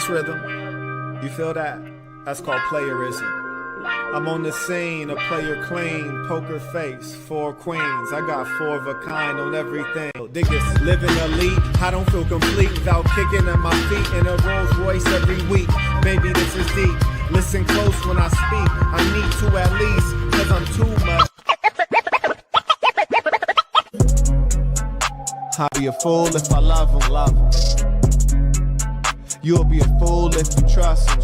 this rhythm. You feel that? That's called playerism. I'm on the scene, a player clean, poker face, 4 queens. I got 4 of a kind on everything. Dig this, living elite, I don't feel complete without kicking at my feet in a Rolls Royce every week. Baby, this is deep. Listen close when I speak. I need to at least, cause I'm too much. I'll be a fool if I love him. You'll be a fool if you trust him.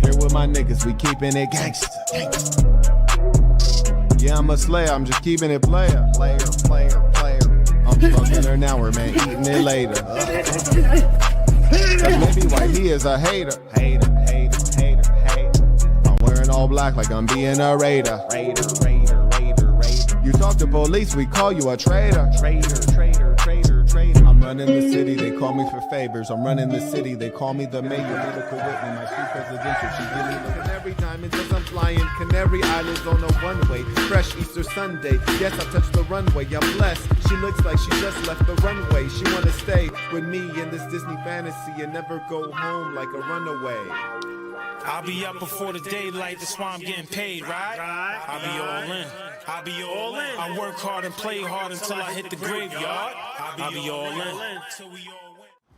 Here with my niggas, we keeping it gangsta. Yeah, I'm a slayer, I'm just keeping it player. I'm fucking her now, we're man eating it later. That's maybe why he is a hater. I'm wearing all black like I'm being a raider. You talk to police, we call you a traitor. I'm running the city, they call me for favors. I'm running the city, they call me the mayor. Lyrical Whitney, my street presidential. She give me the canary diamonds as I'm flying Canary Islands on a one-way. Fresh Easter Sunday, yes, I touched the runway. I'm blessed, she looks like she just left the runway. She wanna stay with me in this Disney fantasy and never go home like a runaway. I'll be up before the daylight, that's why I'm getting paid, right? I'll be all in. I work hard and play hard until I hit the graveyard. I'll be all in.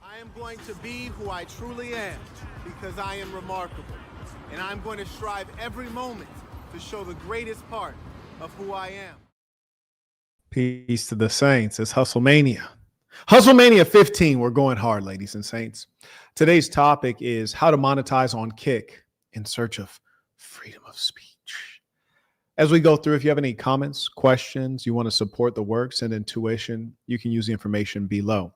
I am going to be who I truly am because I am remarkable. And I'm going to strive every moment to show the greatest part of who I am. Peace to the Saints. It's Hustlemania. Hustlemania 15. We're going hard, ladies and saints. Today's topic is how to monetize on Kick in search of freedom of speech. As we go through, if you have any comments, questions, you want to support the work, send in tuition, you can use the information below.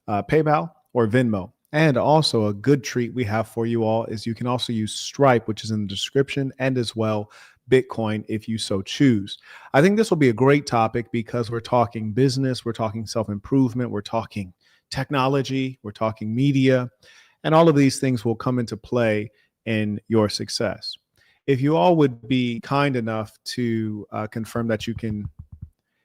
PayPal or Venmo. And also a good treat we have for you all is you can also use Stripe, which is in the description, and as well Bitcoin if you so choose. I think this will be a great topic because we're talking business, we're talking self-improvement, we're talking technology, we're talking media, and all of these things will come into play in your success. If you all would be kind enough to confirm that you can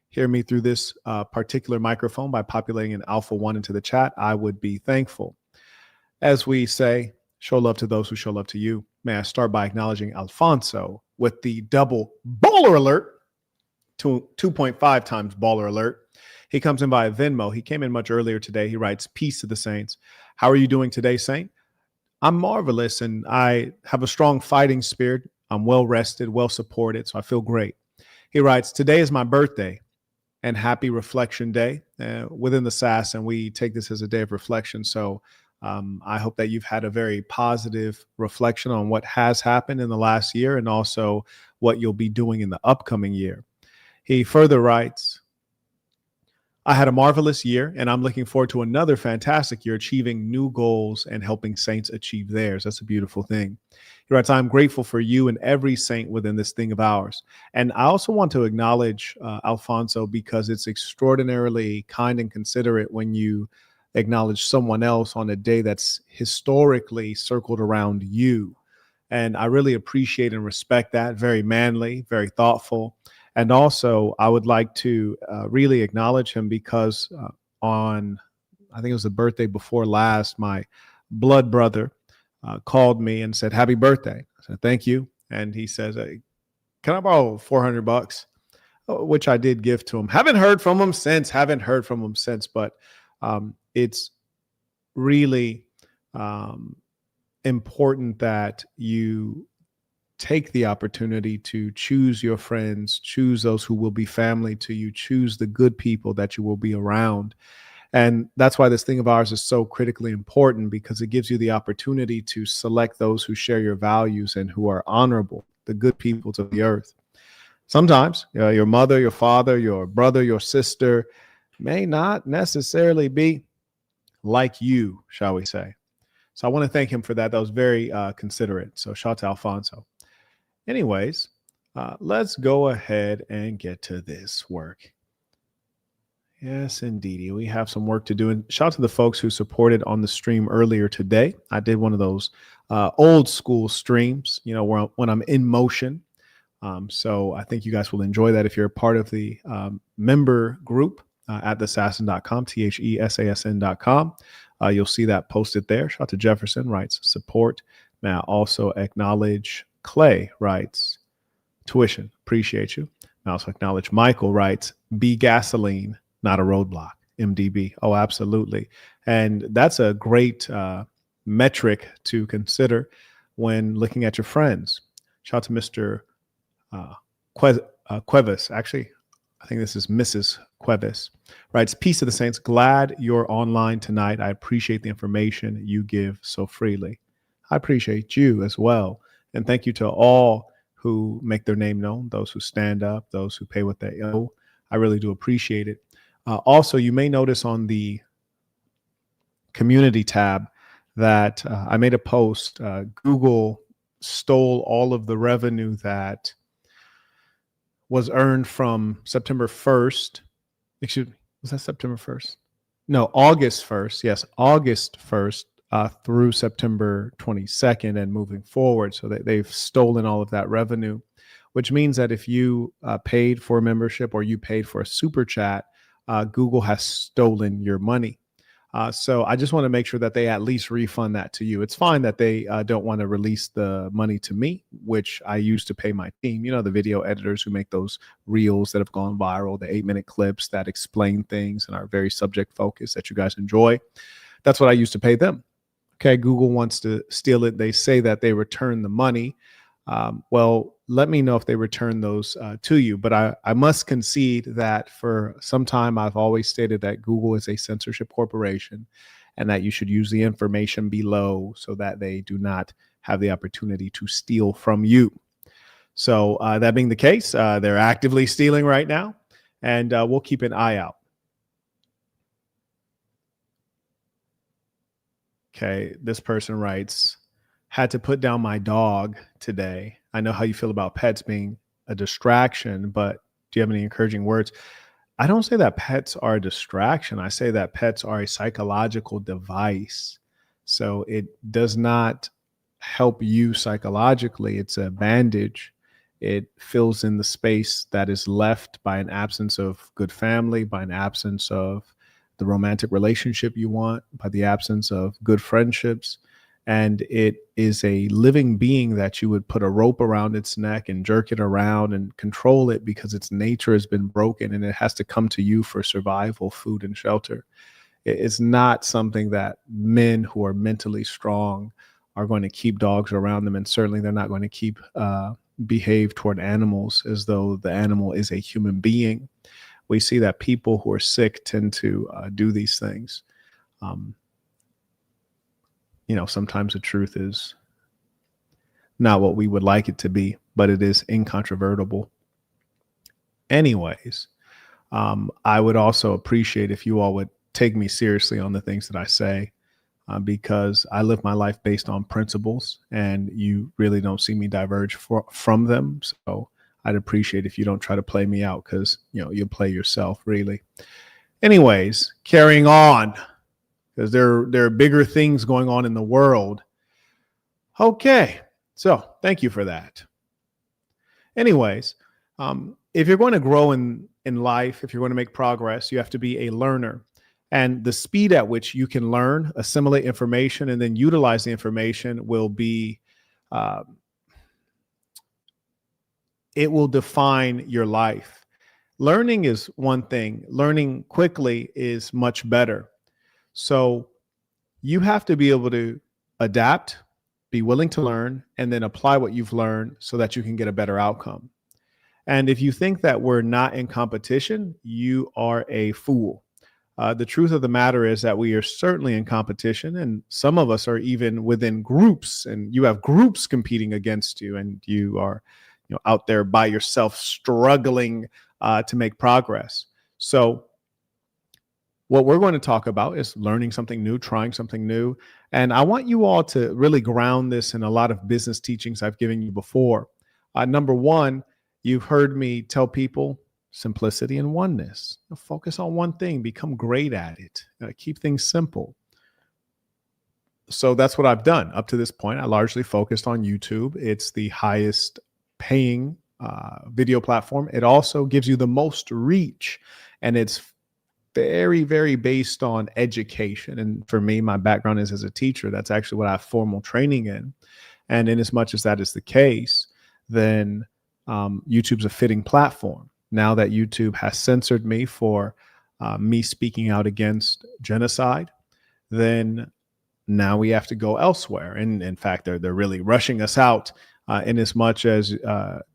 hear me through this particular microphone by populating an Alpha 1 into the chat, I would be thankful. As we say, show love to those who show love to you. May I start by acknowledging Alfonso with the double baller alert, 2.5 times baller alert. He comes in via Venmo. He came in much earlier today. He writes, peace to the saints. How are you doing today, Saint? I'm marvelous and I have a strong fighting spirit. I'm well rested, well supported, so I feel great. He writes, today is my birthday and happy reflection day within the SAS, and we take this as a day of reflection. So I hope that you've had a very positive reflection on what has happened in the last year and also what you'll be doing in the upcoming year. He further writes, I had a marvelous year and I'm looking forward to another fantastic year achieving new goals and helping saints achieve theirs. That's a beautiful thing. He writes, I'm grateful for you and every saint within this thing of ours. And I also want to acknowledge Alfonso because it's extraordinarily kind and considerate when you acknowledge someone else on a day that's historically circled around you. And I really appreciate and respect that. Very manly, very thoughtful. And also, I would like to really acknowledge him because on, I think it was the birthday before last, my blood brother called me and said, happy birthday. I said, thank you. And he says, hey, can I borrow $400? Which I did give to him. Haven't heard from him since, but it's really important that you take the opportunity to choose your friends, choose those who will be family to you, choose the good people that you will be around. And that's why this thing of ours is so critically important, because it gives you the opportunity to select those who share your values and who are honorable, the good people to the earth. Sometimes your mother, your father, your brother, your sister may not necessarily be like you, shall we say. So I want to thank him for that. That was very considerate. So shout out to Alfonso. Anyways, let's go ahead and get to this work. Yes, indeed. We have some work to do. And shout out to the folks who supported on the stream earlier today. I did one of those old school streams, you know, when I'm in motion. So I think you guys will enjoy that if you're a part of the member group at thesassin.com, THESASN.com. You'll see that posted there. Shout out to Jefferson, writes support. May I also acknowledge Clay, writes tuition. Appreciate you. May I also acknowledge Michael, writes be gasoline, not a roadblock. MDB. Oh, absolutely. And that's a great metric to consider when looking at your friends. Shout out to Mr. Cuevas. Actually, I think this is Mrs. Cuevas. Writes, peace to the saints. Glad you're online tonight. I appreciate the information you give so freely. I appreciate you as well. And thank you to all who make their name known, those who stand up, those who pay what they owe. I really do appreciate it. Also, you may notice on the community tab that I made a post. Google stole all of the revenue that was earned from September 1st. Excuse me, was that September 1st? No, August 1st. Yes, August 1st through September 22nd and moving forward. So they've stolen all of that revenue, which means that if you paid for a membership or you paid for a super chat, Google has stolen your money. So I just want to make sure that they at least refund that to you. It's fine that they don't want to release the money to me, which I use to pay my team. You know, the video editors who make those reels that have gone viral, the 8-minute clips that explain things and are very subject focused that you guys enjoy. That's what I use to pay them. Okay, Google wants to steal it. They say that they return the money. Well, let me know if they return those to you. But I must concede that for some time, I've always stated that Google is a censorship corporation and that you should use the information below so that they do not have the opportunity to steal from you. So that being the case, they're actively stealing right now, and we'll keep an eye out. Okay, this person writes, had to put down my dog today. I know how you feel about pets being a distraction, but do you have any encouraging words? I don't say that pets are a distraction. I say that pets are a psychological device. So it does not help you psychologically. It's a bandage. It fills in the space that is left by an absence of good family, by an absence of the romantic relationship you want, by the absence of good friendships. And it is a living being that you would put a rope around its neck and jerk it around and control it because its nature has been broken and it has to come to you for survival, food, and shelter. It's not something that men who are mentally strong are going to keep dogs around them. And certainly they're not going to keep behave toward animals as though the animal is a human being. We see that people who are sick tend to do these things. Sometimes the truth is not what we would like it to be, but it is incontrovertible. Anyways, I would also appreciate if you all would take me seriously on the things that I say, because I live my life based on principles and you really don't see me diverge from them. So I'd appreciate if you don't try to play me out because, you play yourself really. Anyways, carrying on, because there are bigger things going on in the world. Okay, so thank you for that. Anyways, if you're going to grow in life, if you're going to make progress, you have to be a learner. And the speed at which you can learn, assimilate information, and then utilize the information will be, it will define your life. Learning is one thing. Learning quickly is much better. So you have to be able to adapt, be willing to learn, and then apply what you've learned so that you can get a better outcome. And if you think that we're not in competition, you are a fool. The truth of the matter is that we are certainly in competition, and some of us are even within groups, and you have groups competing against you, and you are out there by yourself struggling to make progress. So what we're going to talk about is learning something new, trying something new. And I want you all to really ground this in a lot of business teachings I've given you before. Number one, you've heard me tell people simplicity and oneness. Focus on one thing, become great at it, keep things simple. So that's what I've done up to this point. I largely focused on YouTube. It's the highest paying video platform. It also gives you the most reach, and it's very, very based on education. And for me, my background is as a teacher. That's actually what I have formal training in. And in as much as that is the case, then YouTube's a fitting platform. Now that YouTube has censored me for me speaking out against genocide, then now we have to go elsewhere. And in fact, they're really rushing us out in as much as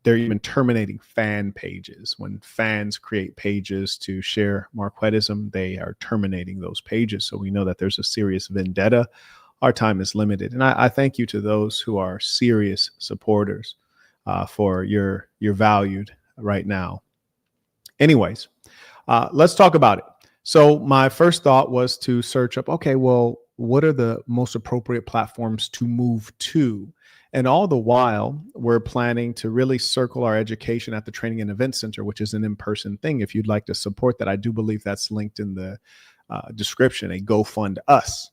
they're even terminating fan pages. When fans create pages to share Marquettism, they are terminating those pages. So we know that there's a serious vendetta. Our time is limited. And I thank you to those who are serious supporters for you're valued right now. Anyways, let's talk about it. So my first thought was to search up, okay, well, what are the most appropriate platforms to move to? And all the while, we're planning to really circle our education at the Training and Event Center, which is an in-person thing. If you'd like to support that, I do believe that's linked in the description, a GoFund Us.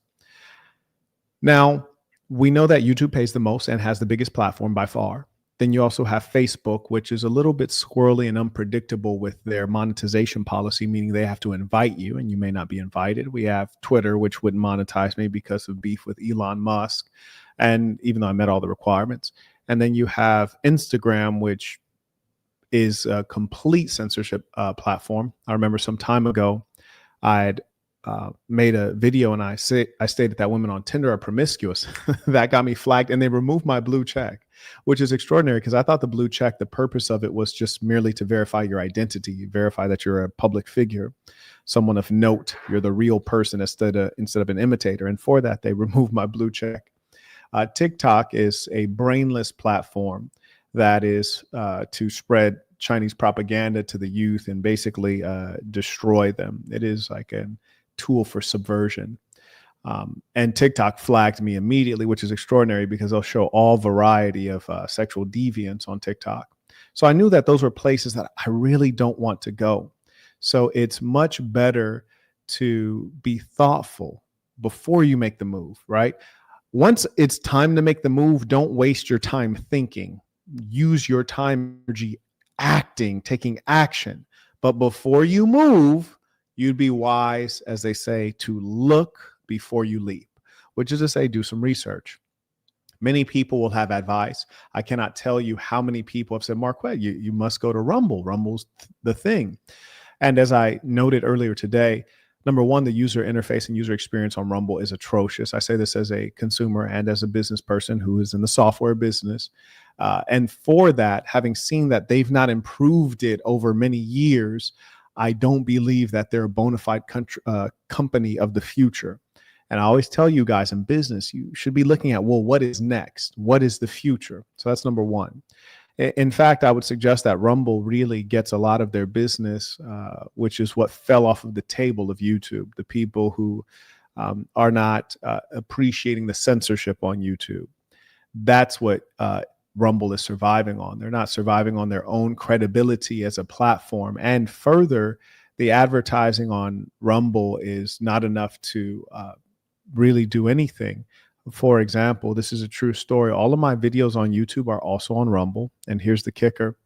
Now, we know that YouTube pays the most and has the biggest platform by far. Then you also have Facebook, which is a little bit squirrely and unpredictable with their monetization policy, meaning they have to invite you and you may not be invited. We have Twitter, which wouldn't monetize me because of beef with Elon Musk. And even though I met all the requirements. And then you have Instagram, which is a complete censorship platform. I remember some time ago, I'd made a video and I stated that women on Tinder are promiscuous. That got me flagged and they removed my blue check, which is extraordinary because I thought the blue check, the purpose of it was just merely to verify your identity, verify that you're a public figure, someone of note, you're the real person instead of an imitator. And for that, they removed my blue check. TikTok is a brainless platform that is to spread Chinese propaganda to the youth and basically destroy them. It is like a tool for subversion. And TikTok flagged me immediately, which is extraordinary because they'll show all variety of sexual deviance on TikTok. So I knew that those were places that I really don't want to go. So it's much better to be thoughtful before you make the move, right? Once it's time to make the move, don't waste your time thinking. Use your time energy acting, taking action. But before you move, you'd be wise, as they say, to look before you leap, which is to say, do some research. Many people will have advice. I cannot tell you how many people have said, Marquette, you must go to Rumble. Rumble's the thing. And as I noted earlier today, number one, the user interface and user experience on Rumble is atrocious. I say this as a consumer and as a business person who is in the software business. And for that, having seen that they've not improved it over many years, I don't believe that they're a bona fide company of the future. And I always tell you guys in business, you should be looking at, well, what is next? What is the future? So that's number one. In fact, I would suggest that Rumble really gets a lot of their business, which is what fell off of the table of YouTube, the people who are not appreciating the censorship on YouTube. That's what Rumble is surviving on. They're not surviving on their own credibility as a platform. And further, the advertising on Rumble is not enough to really do anything. For example, this is a true story. All of my videos on YouTube are also on Rumble. And here's the kicker.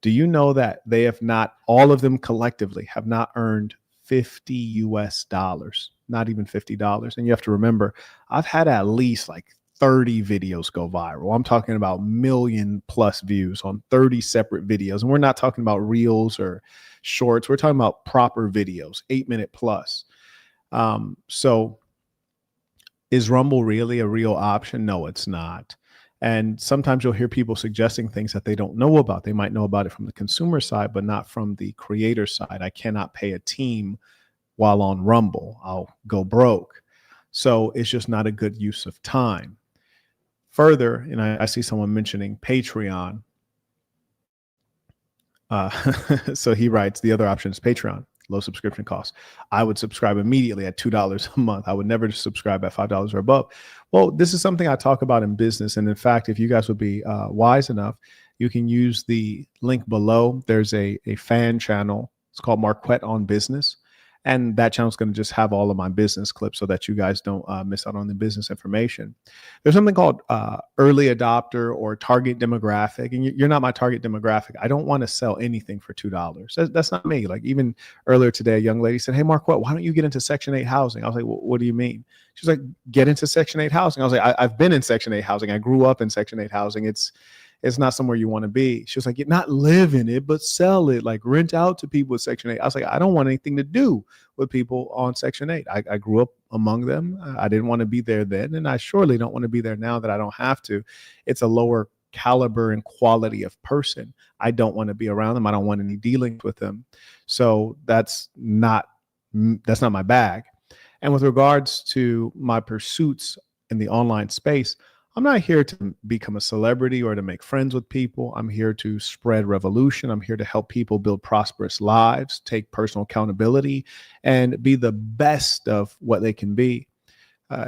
Do you know that they have not, all of them collectively have not earned $50 US, not even $50. And you have to remember, I've had at least like 30 videos go viral. I'm talking about million plus views on 30 separate videos. And we're not talking about reels or shorts. We're talking about proper videos, 8-minute plus. So is Rumble really a real option? No, it's not. And sometimes you'll hear people suggesting things that they don't know about. They might know about it from the consumer side, but not from the creator side. I cannot pay a team while on Rumble. I'll go broke. So it's just not a good use of time. Further, and I see someone mentioning Patreon. So he writes, the other option is Patreon. Low subscription costs. I would subscribe immediately at $2 a month. I would never subscribe at $5 or above. Well, this is something I talk about in business. And in fact, if you guys would be wise enough, you can use the link below. There's a fan channel. It's called Marquett on Business. And that channel is going to just have all of my business clips so that you guys don't miss out on the business information. There's something called early adopter or target demographic. And you're not my target demographic. I don't want to sell anything for $2. That's not me. Like even earlier today, a young lady said, "Hey, Marquett, why don't you get into Section 8 housing?" I was like, well, "What do you mean?" She's like, "Get into Section 8 housing." I was like, I've been in Section 8 housing. I grew up in Section 8 housing. It's not somewhere you want to be. She was like, "You're not live in it, but sell it, like rent out to people with Section 8. I was like, I don't want anything to do with people on Section 8. I grew up among them. I didn't want to be there then, and I surely don't want to be there now that I don't have to. It's a lower caliber and quality of person. I don't want to be around them. I don't want any dealings with them. So that's not my bag. And with regards to my pursuits in the online space, I'm not here to become a celebrity or to make friends with people. I'm here to spread revolution. I'm here to help people build prosperous lives, take personal accountability, and be the best of what they can be.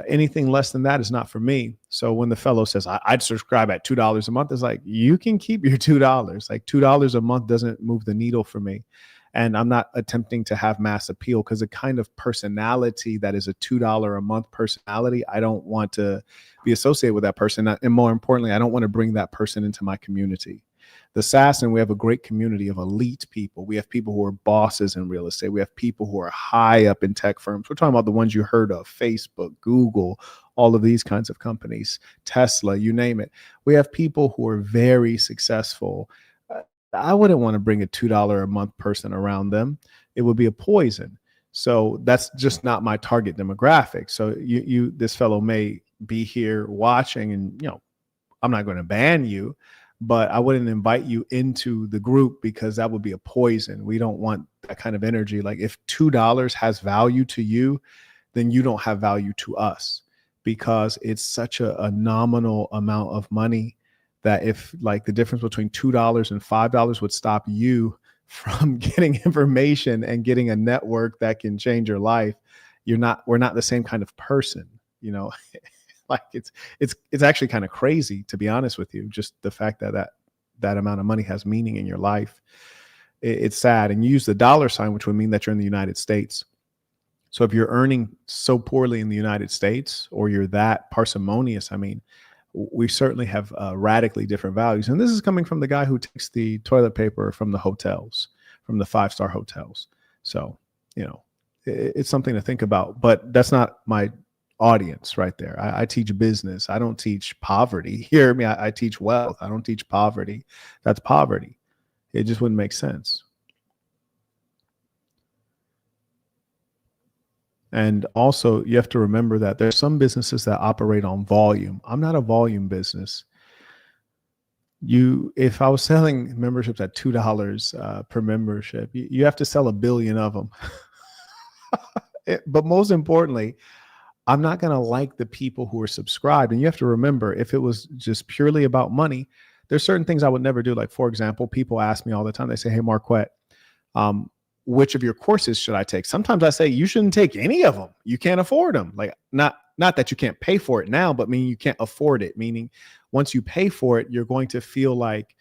Anything less than that is not for me. So when the fellow says, I'd subscribe at $2 a month, it's like, you can keep your $2. Like $2 a month doesn't move the needle for me. And I'm not attempting to have mass appeal, because the kind of personality that is a $2 a month personality, I don't want to be associated with that person. And more importantly, I don't want to bring that person into my community. The Assassin, we have a great community of elite people. We have people who are bosses in real estate. We have people who are high up in tech firms. We're talking about the ones you heard of: Facebook, Google, all of these kinds of companies, Tesla, you name it. We have people who are very successful. I wouldn't want to bring a $2 a month person around them. It would be a poison. So that's just not my target demographic. So this fellow may be here watching, and I'm not going to ban you, but I wouldn't invite you into the group, because that would be a poison. We don't want that kind of energy. Like if $2 has value to you, then you don't have value to us, because it's such a nominal amount of money that if like the difference between $2 and $5 would stop you from getting information and getting a network that can change your life, we're not the same kind of person, like it's actually kind of crazy, to be honest with you. Just the fact that amount of money has meaning in your life. It's sad. And you use the $, which would mean that you're in the United States. So if you're earning so poorly in the United States, or you're that parsimonious, we certainly have radically different values. And this is coming from the guy who takes the toilet paper from the hotels, from the 5-star hotels. So, it's something to think about, but that's not my audience right there. I teach business. I don't teach poverty. Hear me? I teach wealth. I don't teach poverty. That's poverty. It just wouldn't make sense. And also, you have to remember that there's some businesses that operate on volume. I'm not a volume business. If I was selling memberships at $2 per membership, you have to sell 1 billion of them. But most importantly, I'm not going to like the people who are subscribed. And you have to remember, if it was just purely about money, there's certain things I would never do. Like, for example, people ask me all the time, they say, "Hey, Marquett, which of your courses should I take?" Sometimes I say, you shouldn't take any of them. You can't afford them. Like, not that you can't pay for it now, but meaning you can't afford it. Meaning once you pay for it, you're going to feel like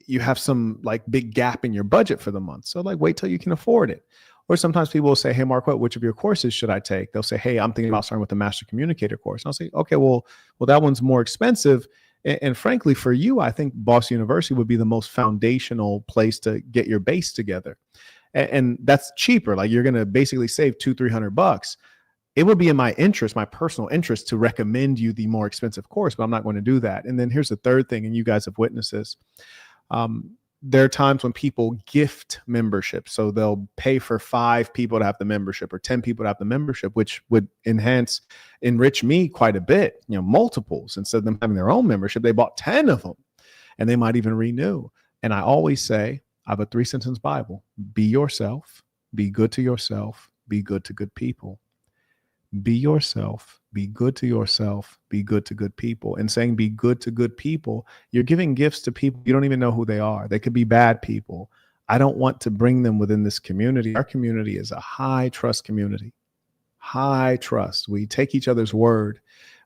you have some like big gap in your budget for the month. So like, wait till you can afford it. Or sometimes people will say, "Hey, Marquett, which of your courses should I take?" They'll say, "Hey, I'm thinking about starting with the Master Communicator course." And I'll say, "Okay, well, that one's more expensive. And frankly, for you, I think Boston University would be the most foundational place to get your base together. And that's cheaper. Like, you're going to basically save $200-300. It would be in my interest, my personal interest, to recommend you the more expensive course, but I'm not going to do that." And then here's the third thing, and you guys have witnessed this. There are times when people gift memberships. So they'll pay for 5 people to have the membership or 10 people to have the membership, which would enrich me quite a bit, multiples. Instead of them having their own membership, they bought 10 of them, and they might even renew. And I always say, I have a 3-sentence Bible: be yourself, be good to yourself, be good to good people. Be yourself, be good to yourself, be good to good people. And saying be good to good people, you're giving gifts to people you don't even know who they are. They could be bad people. I don't want to bring them within this community. Our community is a high trust community. High trust. We take each other's word.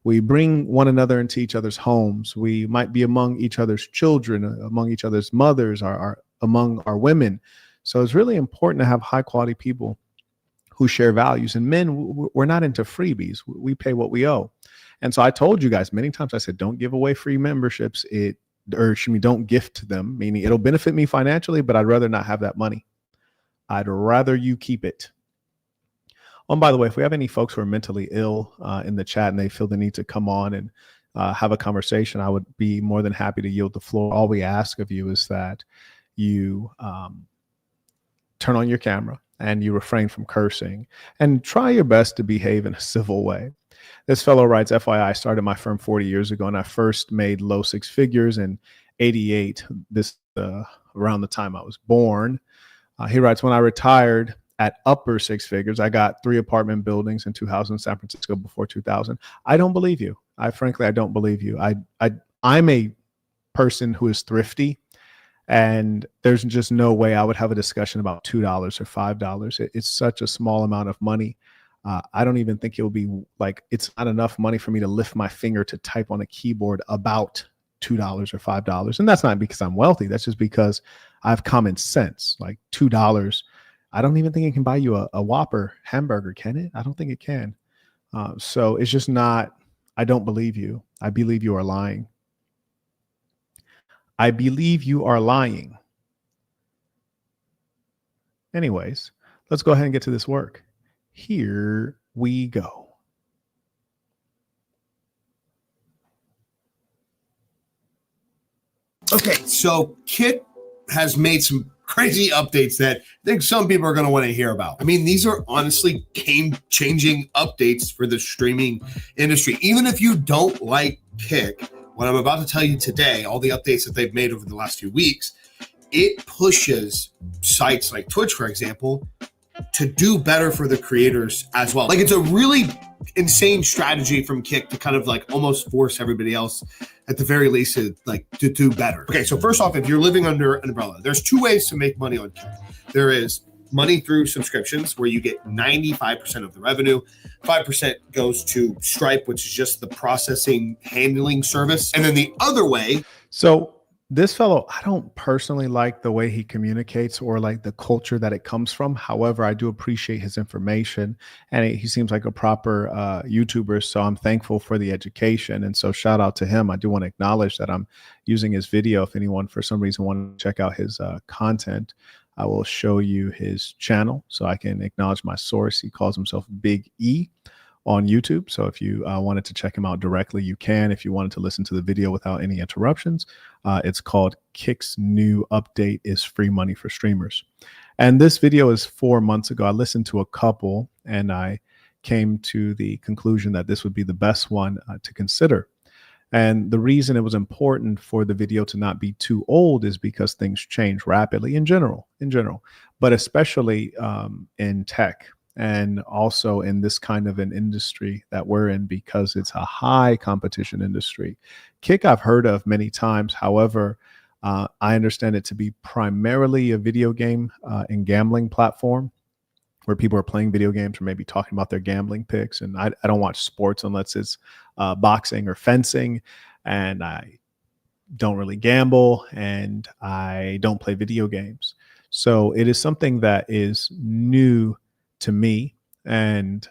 We bring one another into each other's homes. We might be among each other's children, among each other's mothers, among our women. So it's really important to have high quality people who share values. And men, we're not into freebies. We pay what we owe. And so I told you guys many times, I said, don't give away free memberships. Don't gift them, meaning it'll benefit me financially, but I'd rather not have that money. I'd rather you keep it. Oh, and by the way, if we have any folks who are mentally ill in the chat and they feel the need to come on and have a conversation, I would be more than happy to yield the floor. All we ask of you is that you turn on your camera and you refrain from cursing and try your best to behave in a civil way. This fellow writes, FYI, I started my firm 40 years ago and I first made low six figures in 88, around the time I was born. He writes, when I retired at upper six figures, I got 3 apartment buildings and 2 houses in San Francisco before 2000. I don't believe you. I don't believe you. I'm a person who is thrifty, and there's just no way I would have a discussion about $2 or $5. It's such a small amount of money. I don't even think it will be like, it's not enough money for me to lift my finger to type on a keyboard about $2 or $5. And that's not because I'm wealthy. That's just because I have common sense. Like $2, I don't even think it can buy you a Whopper hamburger, can it? I don't think it can. So it's just not, I don't believe you. I believe you are lying. I believe you are lying. Anyways, let's go ahead and get to this work. Here we go. Okay, so Kit has made some crazy updates that I think some people are going to want to hear about. I mean, these are honestly game-changing updates for the streaming industry. Even if you don't like Kick, what I'm about to tell you today, all the updates that they've made over the last few weeks, it pushes sites like Twitch, for example, to do better for the creators as well. Like, it's a really insane strategy from Kick to kind of like almost force everybody else at the very least to do better. Okay, so first off, if you're living under an umbrella, there's 2 ways to make money on Kick. There is money through subscriptions where you get 95% of the revenue. 5% goes to Stripe, which is just the processing handling service. And then the other way. So this fellow, I don't personally like the way he communicates or like the culture that it comes from. However, I do appreciate his information, and he seems like a proper YouTuber. So I'm thankful for the education. And so shout out to him. I do want to acknowledge that I'm using his video. If anyone for some reason want to check out his content, I will show you his channel so I can acknowledge my source. He calls himself Big E on YouTube. So if you wanted to check him out directly, you can. If you wanted to listen to the video without any interruptions, it's called Kick's New Update is Free Money for Streamers. And this video is 4 months ago. I listened to a couple and I came to the conclusion that this would be the best one to consider. And the reason it was important for the video to not be too old is because things change rapidly in general, but especially in tech. And also in this kind of an industry that we're in, because it's a high competition industry. Kick I've heard of many times. However, I understand it to be primarily a video game and gambling platform where people are playing video games or maybe talking about their gambling picks. And I don't watch sports unless it's boxing or fencing. And I don't really gamble and I don't play video games. So it is something that is new to me. And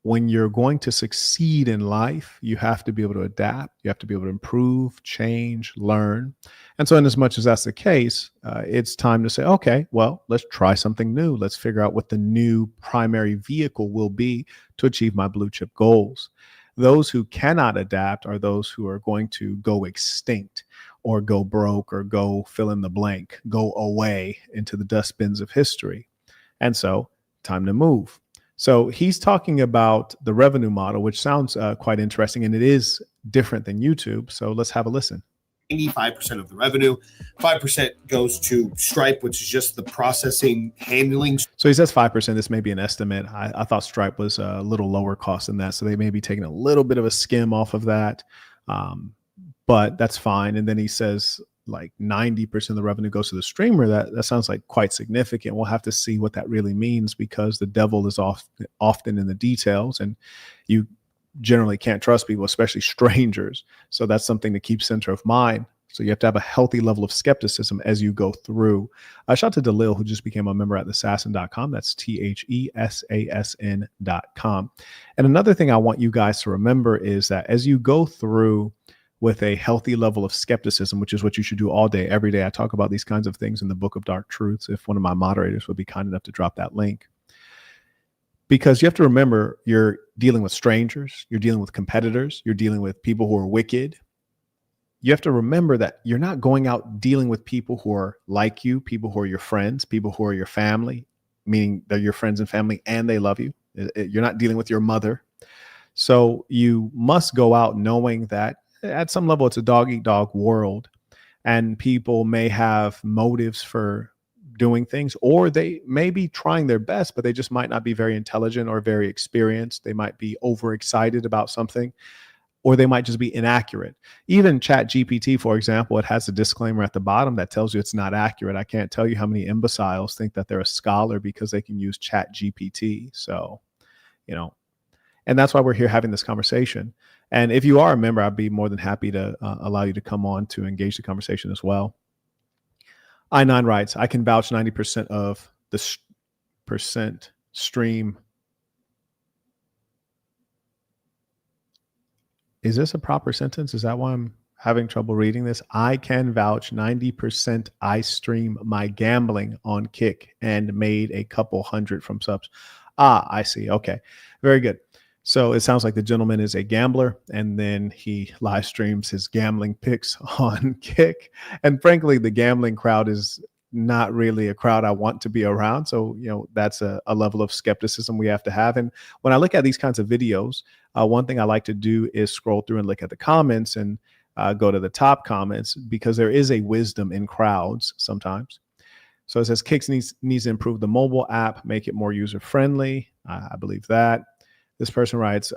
when you're going to succeed in life, you have to be able to adapt. You have to be able to improve, change, learn. And so in as much as that's the case, it's time to say, okay, well, let's try something new. Let's figure out what the new primary vehicle will be to achieve my blue chip goals. Those who cannot adapt are those who are going to go extinct or go broke or go fill in the blank, go away into the dustbins of history. And so time to move. So he's talking about the revenue model, which sounds quite interesting, and it is different than YouTube. So let's have a listen. 85% of the revenue, 5% goes to Stripe, which is just the processing handling. So he says 5%. This may be an estimate. I thought Stripe was a little lower cost than that. So they may be taking a little bit of a skim off of that. But that's fine. And then he says like 90% of the revenue goes to the streamer. That sounds like quite significant. We'll have to see what that really means, because the devil is often in the details, and you generally can't trust people, especially strangers. So that's something to keep center of mind. So you have to have a healthy level of skepticism as you go through. Shout out to Dalil, who just became a member at thesassin.com. That's THESASN.com. And another thing I want you guys to remember is that as you go through with a healthy level of skepticism, which is what you should do all day, every day. I talk about these kinds of things in the Book of Dark Truths, if one of my moderators would be kind enough to drop that link. Because you have to remember, you're dealing with strangers, you're dealing with competitors, you're dealing with people who are wicked. You have to remember that you're not going out dealing with people who are like you, people who are your friends, people who are your family, meaning they're your friends and family and they love you. You're not dealing with your mother. So you must go out knowing that at some level it's a dog eat dog world, and people may have motives for doing things, or they may be trying their best, but they just might not be very intelligent or very experienced. They might be overexcited about something, or they might just be inaccurate. Even ChatGPT, for example, it has a disclaimer at the bottom that tells you it's not accurate. I can't tell you how many imbeciles think that they're a scholar because they can use ChatGPT. So, and that's why we're here having this conversation. And if you are a member, I'd be more than happy to allow you to come on to engage the conversation as well. I9 writes, I can vouch 90% of the percent stream. Is this a proper sentence? Is that why I'm having trouble reading this? I can vouch 90% I stream my gambling on Kick and made a couple hundred from subs. I see. Okay. Very good. So it sounds like the gentleman is a gambler, and then he live streams his gambling picks on Kick. And frankly, the gambling crowd is not really a crowd I want to be around. So, that's a level of skepticism we have to have. And when I look at these kinds of videos, one thing I like to do is scroll through and look at the comments and go to the top comments, because there is a wisdom in crowds sometimes. So it says Kicks needs to improve the mobile app, make it more user-friendly. I believe that. This person writes,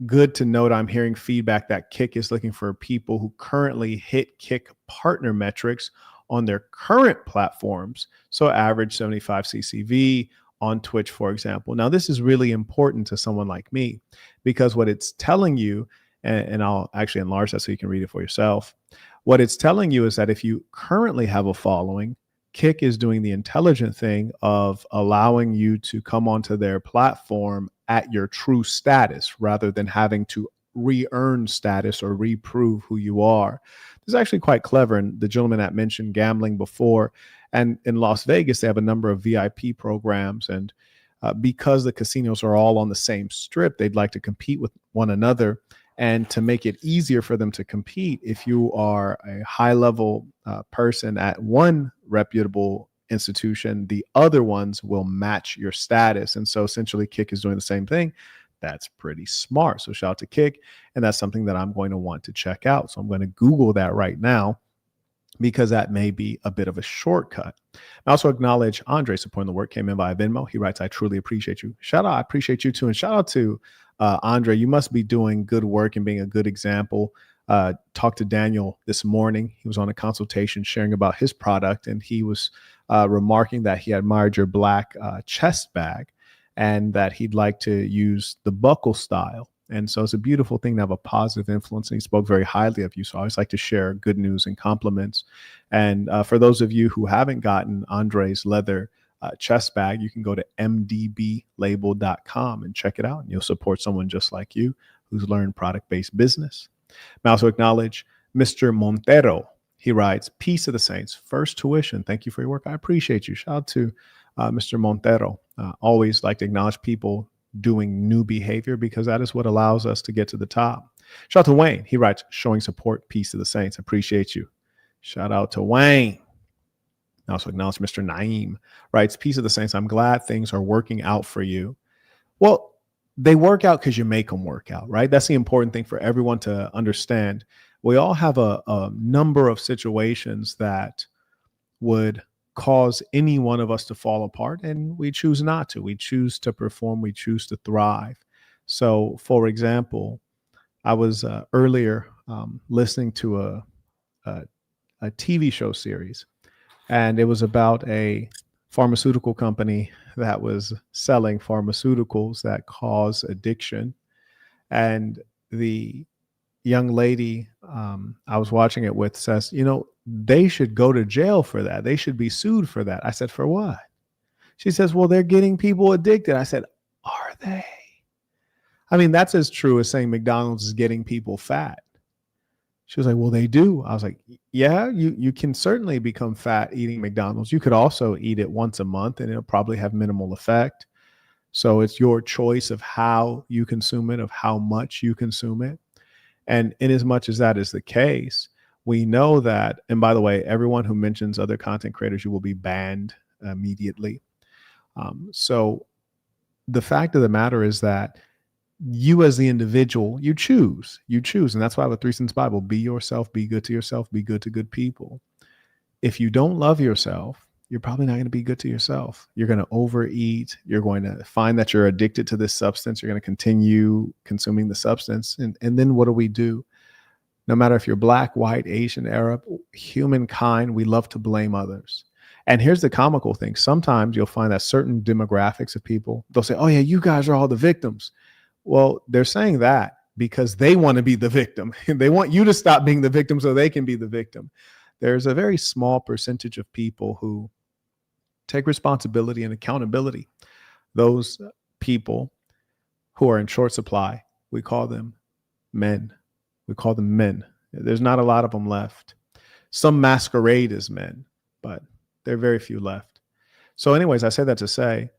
good to note I'm hearing feedback that Kick is looking for people who currently hit Kick partner metrics on their current platforms. So average 75 CCV on Twitch, for example. Now, this is really important to someone like me, because what it's telling you, and I'll actually enlarge that so you can read it for yourself. What it's telling you is that if you currently have a following, Kick is doing the intelligent thing of allowing you to come onto their platform at your true status rather than having to re-earn status or reprove who you are. This is actually quite clever. And the gentleman that mentioned gambling before, and in Las Vegas, they have a number of VIP programs. And because the casinos are all on the same strip, they'd like to compete with one another. And to make it easier for them to compete, if you are a high-level person at one reputable institution, the other ones will match your status. And so essentially Kick is doing the same thing. That's pretty smart. So shout out to Kick. And that's something that I'm going to want to check out. So I'm going to Google that right now, because that may be a bit of a shortcut. I also acknowledge Andre supporting the work, came in via Venmo. He writes, I truly appreciate you. Shout out, I appreciate you too. And shout out to Andre, you must be doing good work and being a good example. Talked to Daniel this morning. He was on a consultation sharing about his product, and he was remarking that he admired your black chest bag and that he'd like to use the buckle style. And so it's a beautiful thing to have a positive influence. And he spoke very highly of you. So I always like to share good news and compliments. And for those of you who haven't gotten Andre's leather chest bag, you can go to mdblabel.com and check it out. And you'll support someone just like you who's learned product-based business. I also acknowledge Mr. Montero. He writes, peace of the saints, first tuition. Thank you for your work. I appreciate you. Shout out to Mr. Montero. Always like to acknowledge people doing new behavior, because that is what allows us to get to the top. Shout out to Wayne. He writes, showing support, peace to the saints. Appreciate you. Shout out to Wayne. I also acknowledge Mr. Naeem. Writes, peace of the saints. I'm glad things are working out for you. Well, they work out because you make them work out, right? That's the important thing for everyone to understand. We all have a number of situations that would cause any one of us to fall apart, and we choose not to. We choose to perform. We choose to thrive. So, for example, I was earlier listening to a TV show series, and it was about a pharmaceutical company that was selling pharmaceuticals that cause addiction. And the young lady I was watching it with, says, they should go to jail for that. They should be sued for that. I said, for what? She says, well, they're getting people addicted. I said, are they? I mean, that's as true as saying McDonald's is getting people fat. She was like, well, they do. I was like, yeah, you can certainly become fat eating McDonald's. You could also eat it once a month and it'll probably have minimal effect. So it's your choice of how you consume it, of how much you consume it. And in as much as that is the case, we know that, and by the way, everyone who mentions other content creators, you will be banned immediately. So the fact of the matter is that you as the individual, you choose. And that's why I have a 3 cents Bible: be yourself, be good to yourself, be good to good people. If you don't love yourself, you're probably not going to be good to yourself. You're going to overeat. You're going to find that you're addicted to this substance. You're going to continue consuming the substance. And then what do? No matter if you're Black, white, Asian, Arab, humankind, we love to blame others. And here's the comical thing. Sometimes you'll find that certain demographics of people, they'll say, oh yeah, you guys are all the victims. Well, they're saying that because they want to be the victim. They want you to stop being the victim so they can be the victim. There's a very small percentage of people who take responsibility and accountability. Those people who are in short supply, we call them men. We call them men. There's not a lot of them left. Some masquerade as men, but there are very few left. So anyways, I say that to say,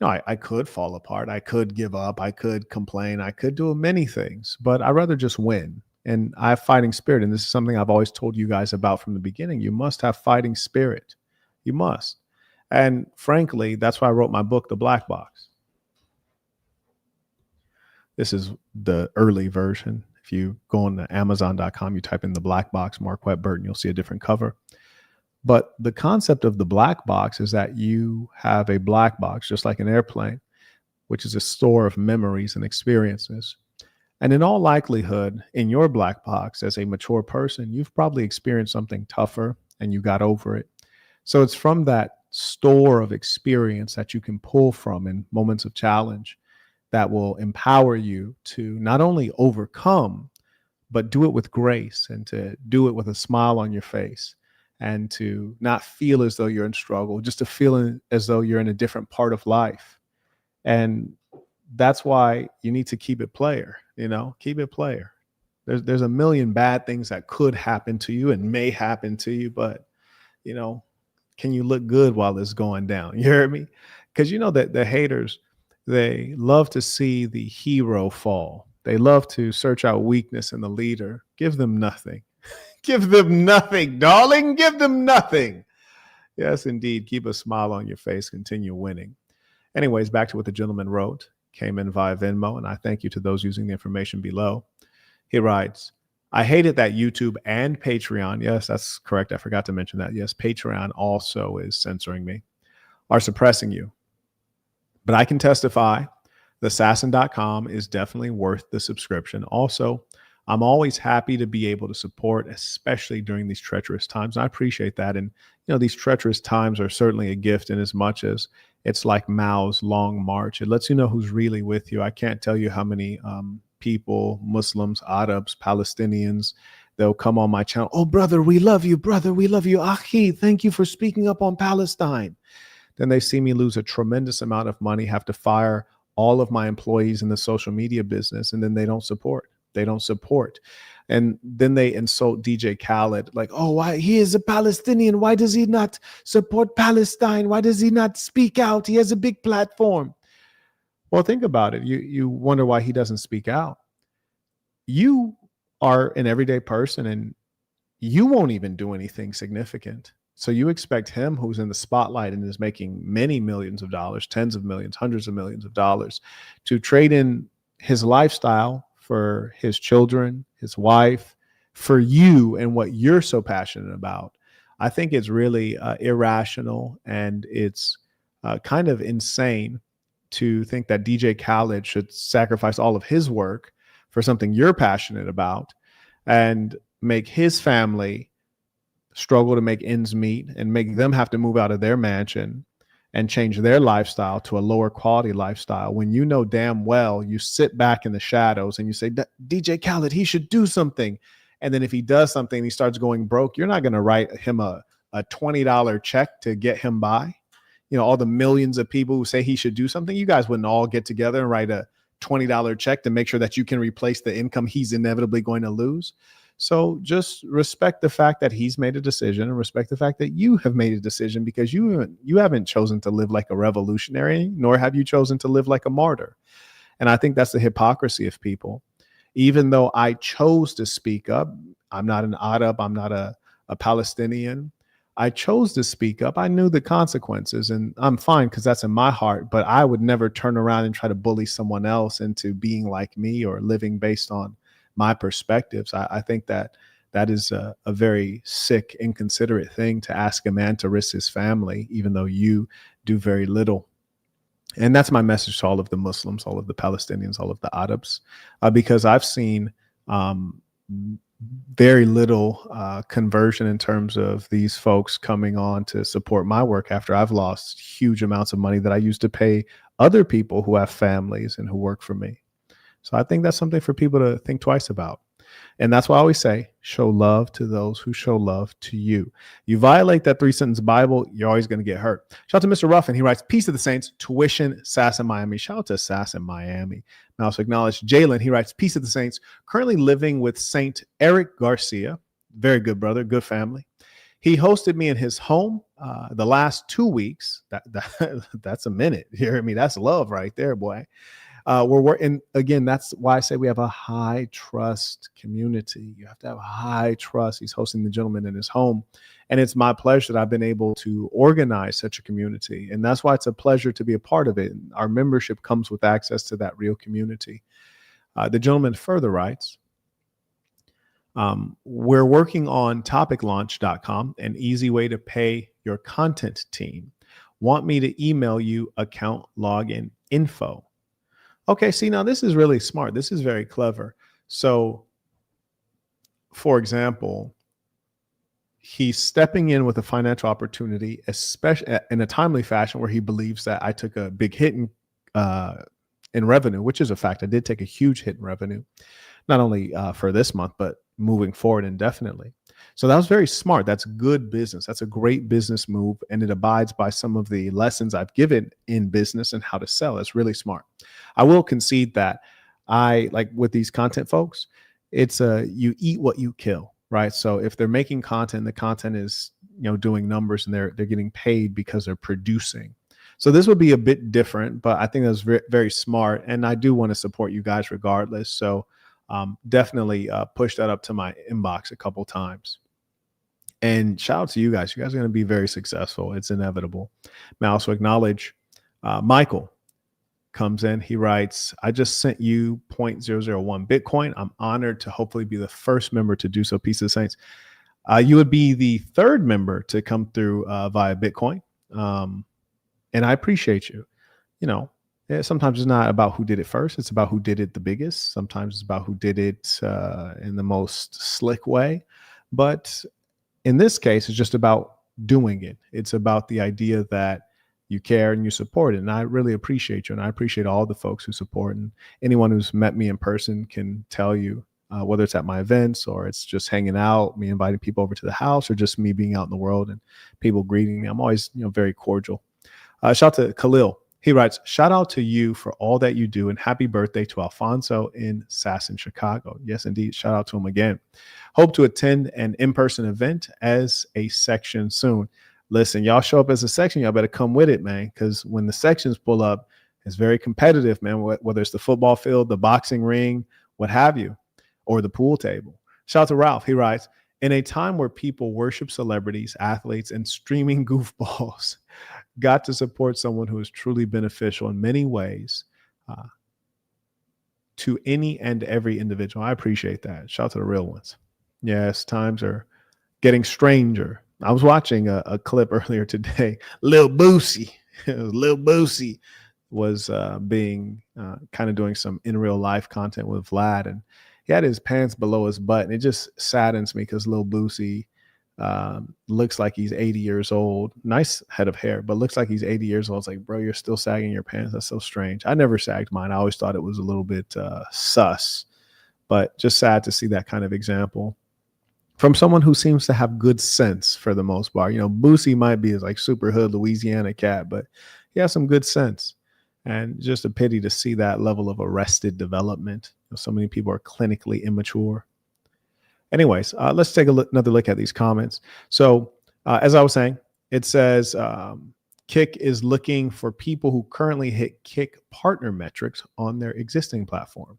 I could fall apart. I could give up. I could complain. I could do many things, but I'd rather just win. And I have fighting spirit. And this is something I've always told you guys about from the beginning. You must have fighting spirit. You must. And frankly, that's why I wrote my book, The Black Box. This is the early version. If you go on to Amazon.com, you type in The Black Box, Marquett Burton, you'll see a different cover. But the concept of the black box is that you have a black box, just like an airplane, which is a store of memories and experiences. And in all likelihood, in your black box, as a mature person, you've probably experienced something tougher and you got over it. So it's from that store of experience that you can pull from in moments of challenge that will empower you to not only overcome, but do it with grace and to do it with a smile on your face. And to not feel as though you're in struggle, just to feel as though you're in a different part of life. And that's why you need to keep it player, keep it player. There's a million bad things that could happen to you and may happen to you, but, can you look good while it's going down? You heard me? Because that the haters, they love to see the hero fall. They love to search out weakness in the leader. Give them nothing. Give them nothing, darling. Give them nothing. Yes, indeed. Keep a smile on your face. Continue winning. Anyways, back to what the gentleman wrote. Came in via Venmo, and I thank you to those using the information below. He writes, I hated that YouTube and Patreon, yes, that's correct. I forgot to mention that. Yes, Patreon also is censoring me, are suppressing you. But I can testify theassassin.com is definitely worth the subscription. Also, I'm always happy to be able to support, especially during these treacherous times. And I appreciate that. And, these treacherous times are certainly a gift in as much as it's like Mao's long march. It lets you know who's really with you. I can't tell you how many people, Muslims, Arabs, Palestinians, they'll come on my channel. Oh, brother, we love you. Brother, we love you. Akhi, thank you for speaking up on Palestine. Then they see me lose a tremendous amount of money, have to fire all of my employees in the social media business, and then they don't support. And then they insult DJ Khaled, like, oh, why he is a Palestinian. Why does he not support Palestine? Why does he not speak out? He has a big platform. Well, think about it. You wonder why he doesn't speak out. You are an everyday person and you won't even do anything significant. So you expect him, who's in the spotlight and is making many millions of dollars, tens of millions, hundreds of millions of dollars, to trade in his lifestyle for his children, his wife, for you and what you're so passionate about. I think it's really irrational, and it's kind of insane to think that DJ Khaled should sacrifice all of his work for something you're passionate about and make his family struggle to make ends meet and make them have to move out of their mansion and change their lifestyle to a lower quality lifestyle, when you know damn well you sit back in the shadows and you say, DJ Khaled, he should do something. And then if he does something, he starts going broke, you're not going to write him a $20 check to get him by. You know, all the millions of people who say he should do something, you guys wouldn't all get together and write a $20 check to make sure that you can replace the income he's inevitably going to lose. So just respect the fact that he's made a decision, and respect the fact that you have made a decision, because you haven't chosen to live like a revolutionary, nor have you chosen to live like a martyr. And I think that's the hypocrisy of people. Even though I chose to speak up, I'm not an Arab, I'm not a Palestinian. I chose to speak up. I knew the consequences, and I'm fine because that's in my heart. But I would never turn around and try to bully someone else into being like me or living based on my perspectives. I think that is a very sick, inconsiderate thing to ask a man to risk his family, even though you do very little. And that's my message to all of the Muslims, all of the Palestinians, all of the Arabs, because I've seen very little conversion in terms of these folks coming on to support my work after I've lost huge amounts of money that I used to pay other people who have families and who work for me. So I think that's something for people to think twice about. And that's why I always say, show love to those who show love to you. You violate that 3-sentence Bible, you're always going to get hurt. Shout out to Mr. Ruffin. He writes, peace to the saints, tuition, Sass in Miami. Shout out to Sass in Miami. I also acknowledge Jalen. He writes, peace to the saints, currently living with Saint Eric Garcia. Very good brother, good family. He hosted me in his home the last 2 weeks. That's a minute. You hear me? That's love right there, boy. And again, that's why I say we have a high trust community. You have to have high trust. He's hosting the gentleman in his home. And it's my pleasure that I've been able to organize such a community. And that's why it's a pleasure to be a part of it. Our membership comes with access to that real community. The gentleman further writes, we're working on topiclaunch.com, an easy way to pay your content team. Want me to email you account login info? Okay, see, now this is really smart. This is very clever. So, for example, he's stepping in with a financial opportunity, especially in a timely fashion, where he believes that I took a big hit in revenue, which is a fact. I did take a huge hit in revenue, not only for this month, but moving forward indefinitely. So that was very smart. That's good business. That's a great business move. And it abides by some of the lessons I've given in business and how to sell. It's really smart. I will concede that like with these content folks, it's you eat what you kill, right? So if they're making content, the content is, doing numbers, and they're getting paid because they're producing. So this would be a bit different, but I think that's very, very smart. And I do want to support you guys regardless. So definitely push that up to my inbox a couple times. And shout out to you guys. You guys are going to be very successful. It's inevitable. May I also acknowledge Michael comes in. He writes, I just sent you 0.001 Bitcoin. I'm honored to hopefully be the first member to do so. Peace of the Saints. You would be the third member to come through via Bitcoin. And I appreciate you. Sometimes it's not about who did it first. It's about who did it the biggest. Sometimes it's about who did it in the most slick way. But in this case, it's just about doing it. It's about the idea that you care and you support it. And I really appreciate you. And I appreciate all the folks who support. And anyone who's met me in person can tell you, whether it's at my events or it's just hanging out, me inviting people over to the house, or just me being out in the world and people greeting me. I'm always, very cordial. Shout out to Khalil. He writes, shout out to you for all that you do, and happy birthday to Alfonso in Sasson, Chicago. Yes, indeed. Shout out to him again. Hope to attend an in-person event as a section soon. Listen, y'all show up as a section, y'all better come with it, man, because when the sections pull up, it's very competitive, man, whether it's the football field, the boxing ring, what have you, or the pool table. Shout out to Ralph. He writes, in a time where people worship celebrities, athletes, and streaming goofballs, got to support someone who is truly beneficial in many ways to any and every individual. I appreciate that. Shout out to the real ones. Yes, times are getting stranger. I was watching a clip earlier today. Lil Boosie was being kind of doing some in real life content with Vlad, and he had his pants below his butt, and it just saddens me because Lil Boosie looks like he's 80 years old. Nice head of hair, but looks like he's 80 years old. It's like, bro, you're still sagging your pants. That's so strange. I never sagged mine. I always thought it was a little bit sus, but just sad to see that kind of example. from someone who seems to have good sense for the most part. Boosie might be like super hood Louisiana cat, but he has some good sense. And just a pity to see that level of arrested development. So many people are clinically immature. Anyways, let's take another look at these comments. So as I was saying, it says Kick is looking for people who currently hit Kick partner metrics on their existing platform.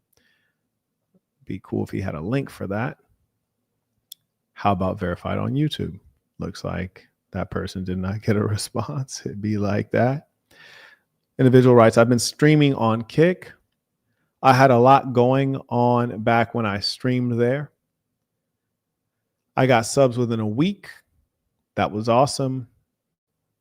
Be cool if he had a link for that. How about verified on YouTube? Looks like that person did not get a response. It'd be like that. Individual writes, I've been streaming on Kick. I had a lot going on back when I streamed there. I got subs within a week. That was awesome.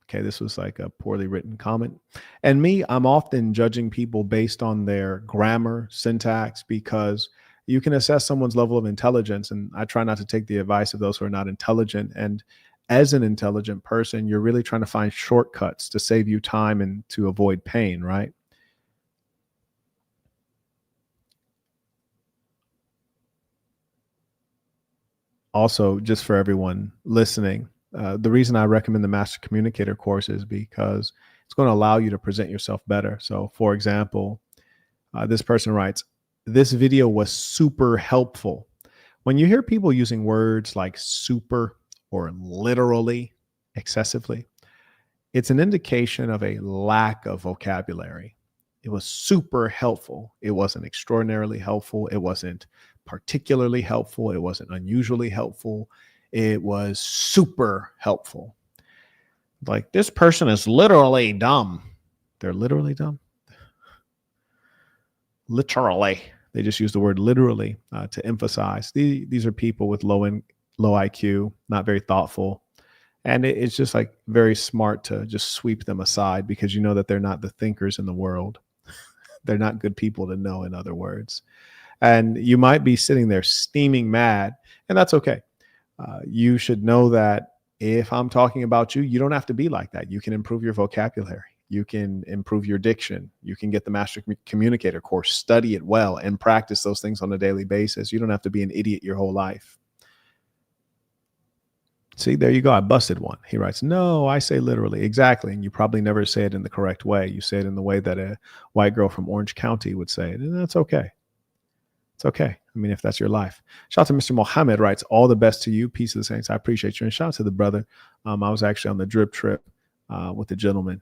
Okay, this was like a poorly written comment. And me, I'm often judging people based on their grammar, syntax, because you can assess someone's level of intelligence. And I try not to take the advice of those who are not intelligent. And as an intelligent person, you're really trying to find shortcuts to save you time and to avoid pain, right? Also, just for everyone listening, the reason I recommend the Master Communicator course is because it's going to allow you to present yourself better. So, for example, this person writes, this video was super helpful. When you hear people using words like super or literally excessively, it's an indication of a lack of vocabulary. It was super helpful. It wasn't extraordinarily helpful. It wasn't particularly helpful. It wasn't unusually helpful. It was super helpful. Like, this person is literally dumb. They're literally dumb. Literally. They just use the word literally to emphasize. These are people with low IQ, not very thoughtful. And it's just like very smart to just sweep them aside because you know that they're not the thinkers in the world. They're not good people to know, in other words. And you might be sitting there steaming mad, and that's okay. You should know that if I'm talking about you, you don't have to be like that. You can improve your vocabulary. You can improve your diction. You can get the Master Communicator course, study it well, and practice those things on a daily basis. You don't have to be an idiot your whole life. See, there you go. I busted one. He writes, no, I say literally. Exactly. And you probably never say it in the correct way. You say it in the way that a white girl from Orange County would say it. And that's okay. It's okay. I mean, if that's your life. Shout out to Mr. Mohammed writes, all the best to you. Peace of the saints. I appreciate you. And shout out to the brother. I was actually on the drip trip with the gentleman.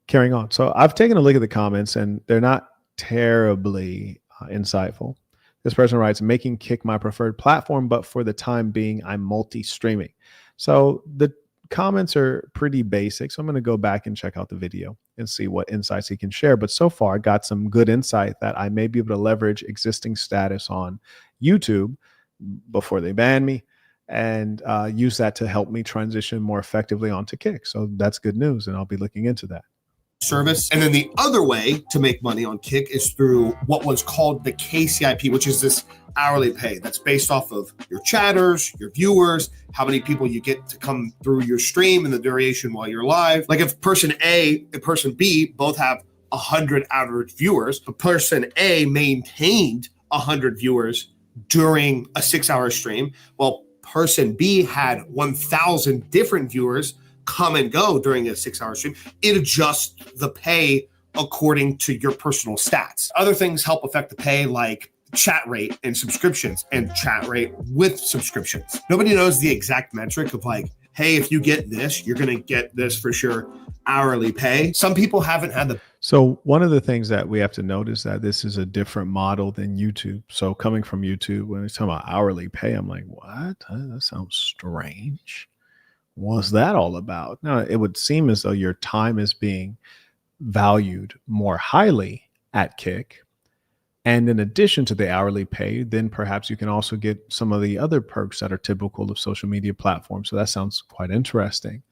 Carrying on. So I've taken a look at the comments and they're not terribly insightful. This person writes, making Kick my preferred platform, but for the time being, I'm multi-streaming. So the comments are pretty basic. So I'm going to go back and check out the video and see what insights he can share. But so far, I got some good insight that I may be able to leverage existing status on YouTube before they ban me and use that to help me transition more effectively onto Kick. So that's good news. And I'll be looking into that. Service. And then the other way to make money on Kick is through what was called the KCIP, which is this hourly pay that's based off of your chatters, your viewers, how many people you get to come through your stream and the duration while you're live. Like if person A and person B both have 100 average viewers, but person A maintained 100 viewers during a 6-hour stream, while person B had 1,000 different viewers come and go during a 6-hour stream, it adjusts the pay according to your personal stats. Other things help affect the pay, like chat rate and subscriptions and chat rate with subscriptions. Nobody knows the exact metric of like, hey, if you get this, you're going to get this for sure hourly pay. Some people haven't had the. So one of the things that we have to note is that this is a different model than YouTube. So coming from YouTube, when it's talking about hourly pay, I'm like, what? That sounds strange. What's that all about? Now, it would seem as though your time is being valued more highly at Kick. And in addition to the hourly pay, then perhaps you can also get some of the other perks that are typical of social media platforms. So that sounds quite interesting.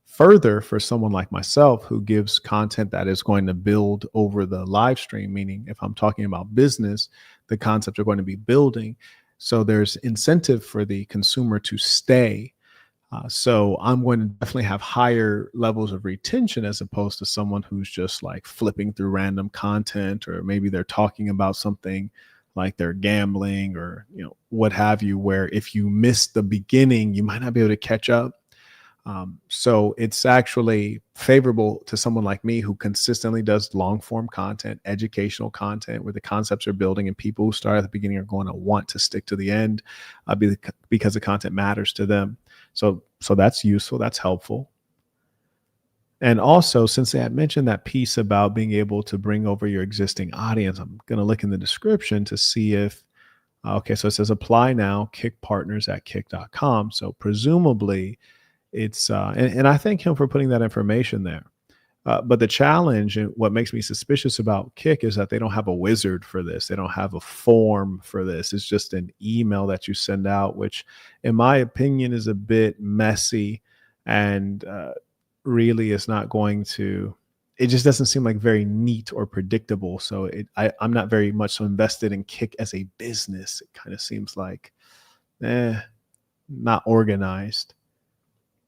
Further, for someone like myself who gives content that is going to build over the live stream, meaning if I'm talking about business, the concepts are going to be building. So there's incentive for the consumer to stay. So I'm going to definitely have higher levels of retention as opposed to someone who's just like flipping through random content, or maybe they're talking about something like they're gambling or, what have you, where if you miss the beginning, you might not be able to catch up. So it's actually favorable to someone like me who consistently does long form content, educational content where the concepts are building and people who start at the beginning are going to want to stick to the end because the content matters to them. So that's useful. That's helpful. And also, since they had mentioned that piece about being able to bring over your existing audience, I'm going to look in the description to see if, okay, so it says apply now, Kick partners at kick.com. So presumably it's, and I thank him for putting that information there. But the challenge and what makes me suspicious about Kick is that they don't have a wizard for this. They don't have a form for this. It's just an email that you send out, which in my opinion is a bit messy and really is not going to, it just doesn't seem like very neat or predictable. So I'm not very much so invested in Kick as a business. It kind of seems like, not organized.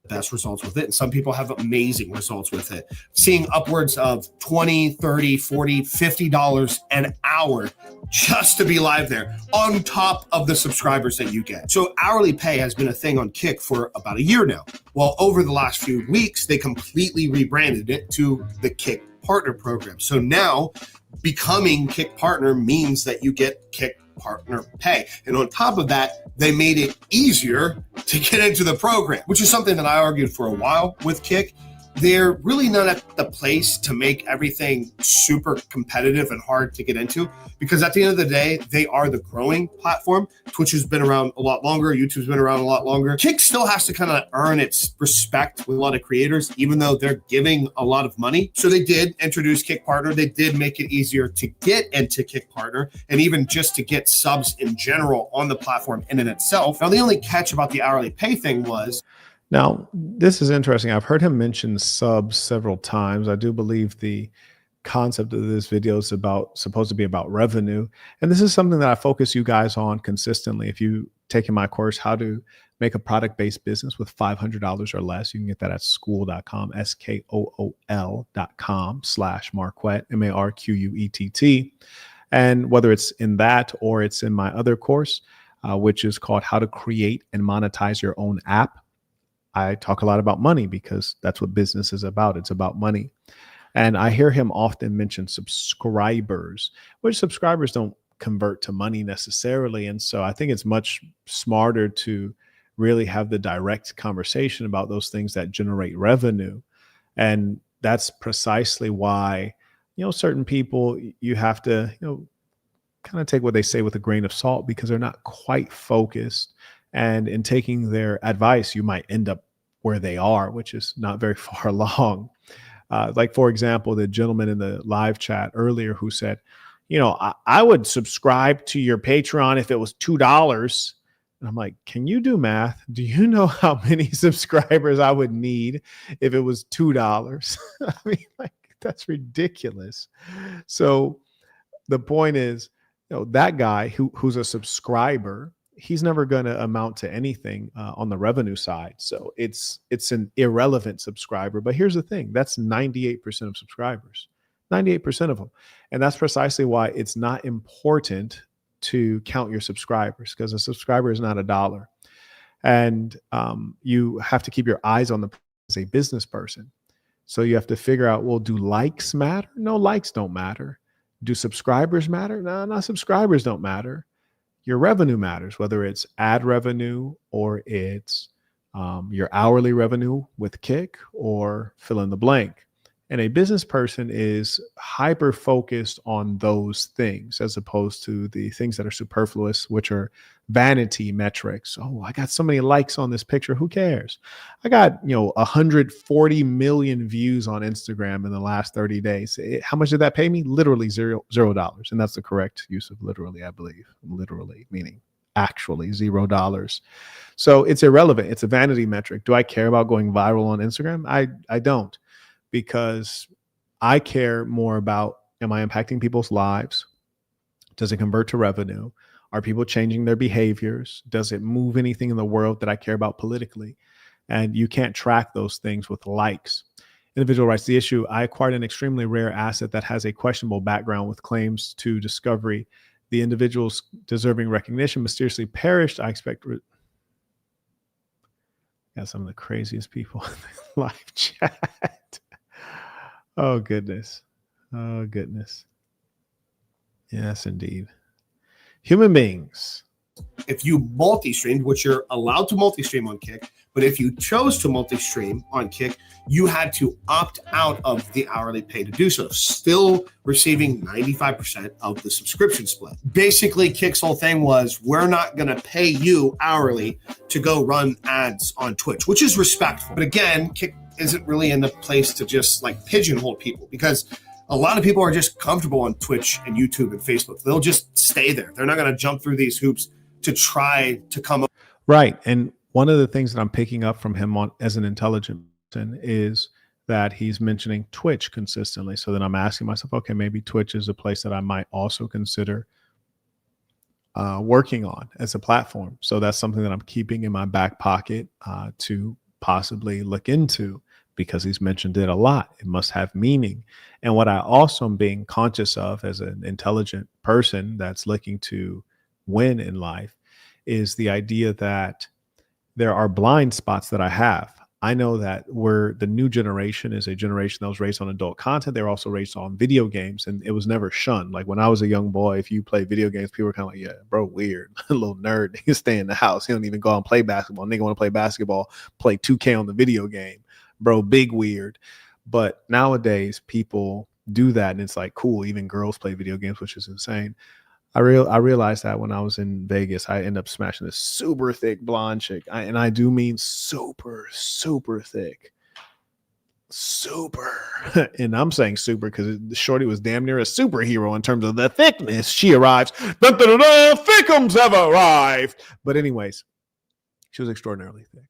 Best results with it. And some people have amazing results with it. Seeing upwards of $20, $30, $40, $50 an hour just to be live there on top of the subscribers that you get. So hourly pay has been a thing on Kick for about a year now. Well, over the last few weeks, they completely rebranded it to the Kick Partner Program. So now becoming Kick Partner means that you get Kick Partner pay. And on top of that, they made it easier to get into the program, which is something that I argued for a while with Kick. They're really not at the place to make everything super competitive and hard to get into, because at the end of the day, they are the growing platform. Twitch has been around a lot longer. YouTube's been around a lot longer. Kick still has to kind of earn its respect with a lot of creators, even though they're giving a lot of money. So they did introduce Kick Partner. They did make it easier to get into Kick Partner and even just to get subs in general on the platform in and itself. Now, the only catch about the hourly pay thing was, now, this is interesting. I've heard him mention subs several times. I do believe the concept of this video is supposed to be about revenue. And this is something that I focus you guys on consistently. If you take in my course, How to Make a Product-Based Business with $500 or Less, you can get that at school.com, skool.com/Marquett, Marquett. And whether it's in that or it's in my other course, which is called How to Create and Monetize Your Own App, I talk a lot about money because that's what business is about. It's about money. And I hear him often mention subscribers, which subscribers don't convert to money necessarily. And so I think it's much smarter to really have the direct conversation about those things that generate revenue. And that's precisely why, certain people, you have to, kind of take what they say with a grain of salt because they're not quite focused. And in taking their advice, you might end up where they are, which is not very far along. Like, for example, the gentleman in the live chat earlier who said, I would subscribe to your Patreon if it was $2. And I'm like, can you do math? Do you know how many subscribers I would need if it was $2? I mean, like, that's ridiculous. So the point is, that guy who's a subscriber, he's never going to amount to anything on the revenue side. So it's an irrelevant subscriber. But here's the thing. That's 98% of subscribers, 98% of them. And that's precisely why it's not important to count your subscribers, because a subscriber is not $1. And you have to keep your eyes on the as a business person. So you have to figure out, well, do likes matter? No, likes don't matter. Do subscribers matter? No, subscribers don't matter. Your revenue matters, whether it's ad revenue or it's your hourly revenue with Kick or fill in the blank. And a business person is hyper focused on those things as opposed to the things that are superfluous, which are vanity metrics. Oh, I got so many likes on this picture. Who cares? I got, 140 million views on Instagram in the last 30 days. How much did that pay me? Literally $0. And that's the correct use of literally, I believe. Literally meaning actually $0. So it's irrelevant. It's a vanity metric. Do I care about going viral on Instagram? I don't. Because I care more about, am I impacting people's lives? Does it convert to revenue? Are people changing their behaviors? Does it move anything in the world that I care about politically? And you can't track those things with likes. Individual writes, the issue, I acquired an extremely rare asset that has a questionable background with claims to discovery The individuals deserving recognition mysteriously perished. I expect. Got some of the craziest people in the live chat. Oh, goodness. Oh, goodness. Yes, indeed. Human beings. If you multi-streamed, which you're allowed to multi-stream on Kick, but if you chose to multi-stream on Kick, you had to opt out of the hourly pay to do so, still receiving 95% of the subscription split. Basically, Kick's whole thing was, we're not going to pay you hourly to go run ads on Twitch, which is respectful. But again, Kick isn't really in the place to just like pigeonhole people, because a lot of people are just comfortable on Twitch and YouTube and Facebook. They'll just stay there. They're not going to jump through these hoops to try to come up. Right. And one of the things that I'm picking up from him on as an intelligent person is that he's mentioning Twitch consistently. So then I'm asking myself, okay, maybe Twitch is a place that I might also consider working on as a platform. So that's something that I'm keeping in my back pocket to possibly look into, because he's mentioned it a lot. It must have meaning. And what I also am being conscious of as an intelligent person that's looking to win in life is the idea that there are blind spots that I have. I know that the new generation is a generation that was raised on adult content. They were also raised on video games, and it was never shunned. Like when I was a young boy, if you play video games, people were kind of like, yeah, bro, weird, a little nerd. He can stay in the house. He don't even go out and play basketball. Nigga want to play basketball, play 2K on the video game. Bro, big weird. But nowadays people do that, and it's like cool. Even girls play video games, which is insane. I realized that when I was in Vegas, I ended up smashing this super thick blonde chick. And I do mean super, super thick. Super. And I'm saying super because the shorty was damn near a superhero in terms of the thickness. She arrives. Thickums have arrived. But anyways, she was extraordinarily thick.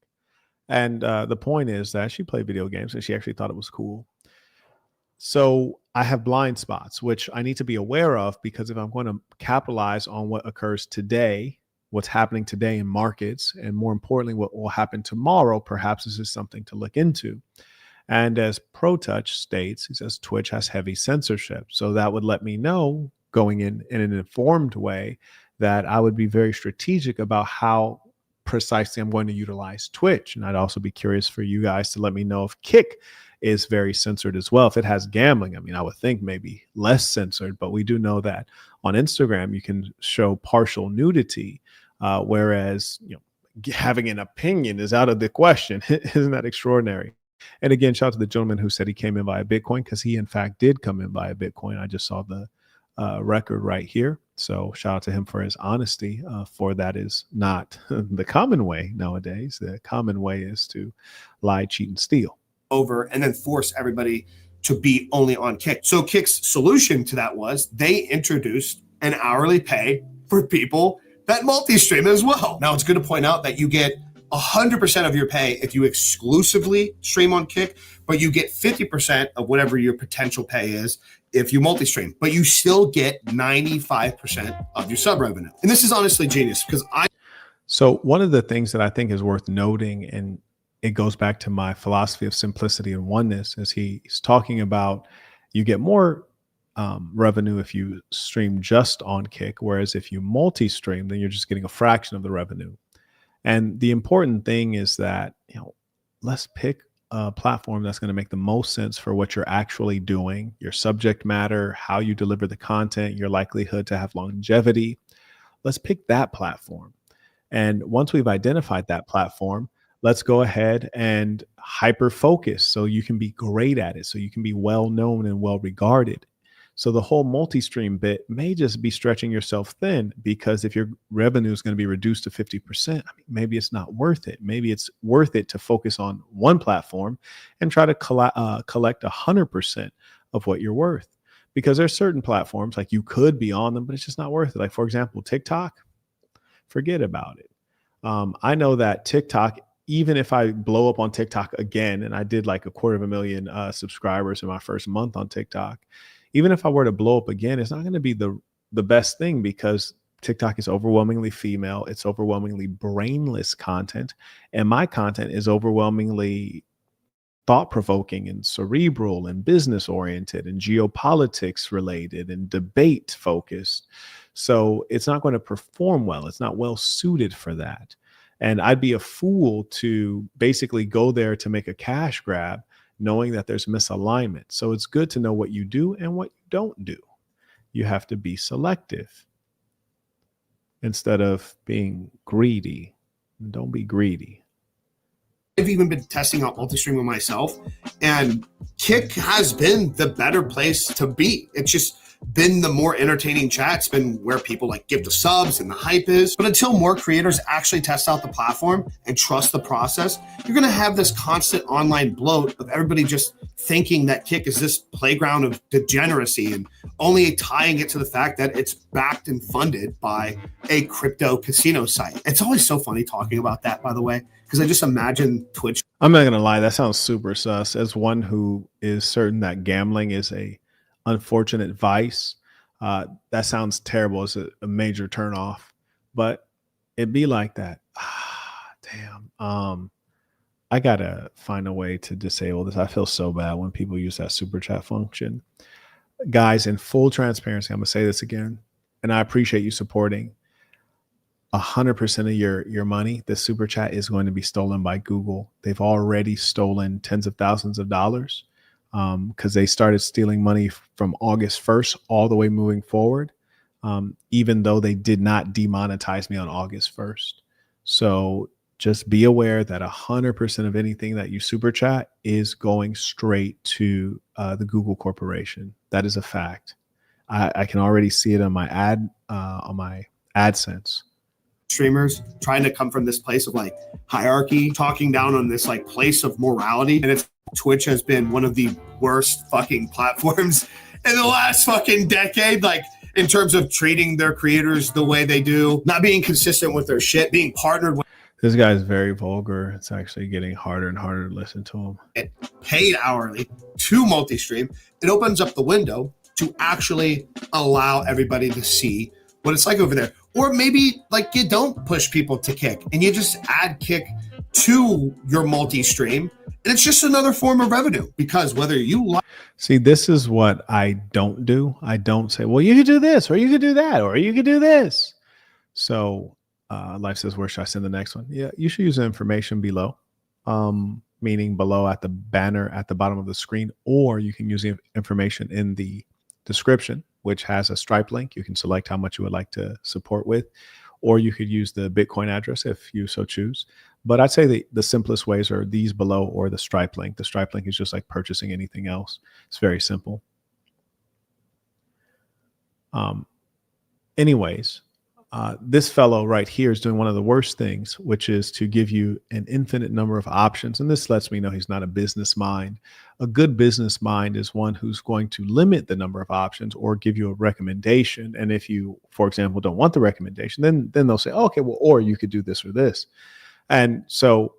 And the point is that she played video games and she actually thought it was cool. So I have blind spots, which I need to be aware of, because if I'm going to capitalize on what occurs today, what's happening today in markets, and more importantly, what will happen tomorrow, perhaps this is something to look into. And as ProTouch states, he says Twitch has heavy censorship. So that would let me know, going in an informed way, that I would be very strategic about how precisely I'm going to utilize Twitch. And I'd also be curious for you guys to let me know if Kick is very censored as well. If it has gambling, I mean, I would think maybe less censored, but we do know that on Instagram, you can show partial nudity, whereas, having an opinion is out of the question. Isn't that extraordinary? And again, shout out to the gentleman who said he came in via Bitcoin, because he in fact did come in via Bitcoin. I just saw the record right here. So shout out to him for his honesty, for that is not the common way nowadays. The common way is to lie, cheat, and steal. Over and then force everybody to be only on Kick. So Kick's solution to that was they introduced an hourly pay for people that multi-stream as well. Now it's good to point out that you get 100% of your pay if you exclusively stream on Kick, but you get 50% of whatever your potential pay is if you multi-stream, but you still get 95% of your sub revenue. And this is honestly genius, because So one of the things that I think is worth noting, and it goes back to my philosophy of simplicity and oneness, as he's talking about you get more revenue if you stream just on Kick, whereas if you multi-stream, then you're just getting a fraction of the revenue. And the important thing is that, let's pick a platform that's going to make the most sense for what you're actually doing, your subject matter, how you deliver the content, your likelihood to have longevity. Let's pick that platform. And once we've identified that platform, let's go ahead and hyper focus so you can be great at it, so you can be well known and well regarded. So the whole multi-stream bit may just be stretching yourself thin, because if your revenue is going to be reduced to 50%, maybe it's not worth it. Maybe it's worth it to focus on one platform and try to collect 100% of what you're worth. Because there's certain platforms, like you could be on them, but it's just not worth it. Like, for example, TikTok, forget about it. I know that TikTok, even if I blow up on TikTok again, and I did like 250,000 subscribers in my first month on TikTok, even if I were to blow up again, it's not going to be the best thing, because TikTok is overwhelmingly female. It's overwhelmingly brainless content. And my content is overwhelmingly thought-provoking and cerebral and business-oriented and geopolitics related and debate focused. So it's not going to perform well. It's not well suited for that. And I'd be a fool to basically go there to make a cash grab, knowing that there's misalignment. So it's good to know what you do and what you don't do. You have to be selective instead of being greedy. Don't be greedy. I've even been testing out multi-stream with myself, and Kick has been the better place to be. It's just been the more entertaining chat. It's been where people like give the subs and the hype is. But until more creators actually test out the platform and trust the process, you're going to have this constant online bloat of everybody just thinking that Kick is this playground of degeneracy and only tying it to the fact that it's backed and funded by a crypto casino site. It's always so funny talking about that, by the way, because I just imagine Twitch. I'm not going to lie. That sounds super sus. As one who is certain that gambling is a unfortunate vice, that sounds terrible. It's a major turnoff, but it'd be like that. Damn. I gotta find a way to disable this. I feel so bad when people use that super chat function. Guys, in full transparency, I'm gonna say this again, and I appreciate you supporting. 100% of your money, the super chat is going to be stolen by Google. They've already stolen tens of thousands of dollars. Because they started stealing money from August 1st all the way moving forward, even though they did not demonetize me on August 1st. So just be aware that 100% of anything that you super chat is going straight to the Google Corporation. That is a fact. I can already see it on my AdSense. Streamers trying to come from this place of like hierarchy, talking down on this like place of morality, and it's Twitch has been one of the worst fucking platforms in the last fucking decade, like in terms of treating their creators the way they do, not being consistent with their shit, being partnered with. This guy is very vulgar. It's actually getting harder and harder to listen to him. It paid hourly to multi-stream. It opens up the window to actually allow everybody to see what it's like over there. Or maybe like you don't push people to Kick and you just add Kick to your multi-stream. And it's just another form of revenue, because whether you like. See, this is what I don't do. I don't say, well, you could do this, or you could do that, or you could do this. So Life says, where should I send the next one? Yeah, you should use the information below, meaning below at the banner at the bottom of the screen, or you can use the information in the description, which has a Stripe link. You can select how much you would like to support with, or you could use the Bitcoin address if you so choose. But I'd say the simplest ways are these below or the Stripe link. The Stripe link is just like purchasing anything else. It's very simple. Anyways, this fellow right here is doing one of the worst things, which is to give you an infinite number of options. And this lets me know he's not a business mind. A good business mind is one who's going to limit the number of options or give you a recommendation. And if you, for example, don't want the recommendation, then they'll say, oh, okay, well, or you could do this or this. And so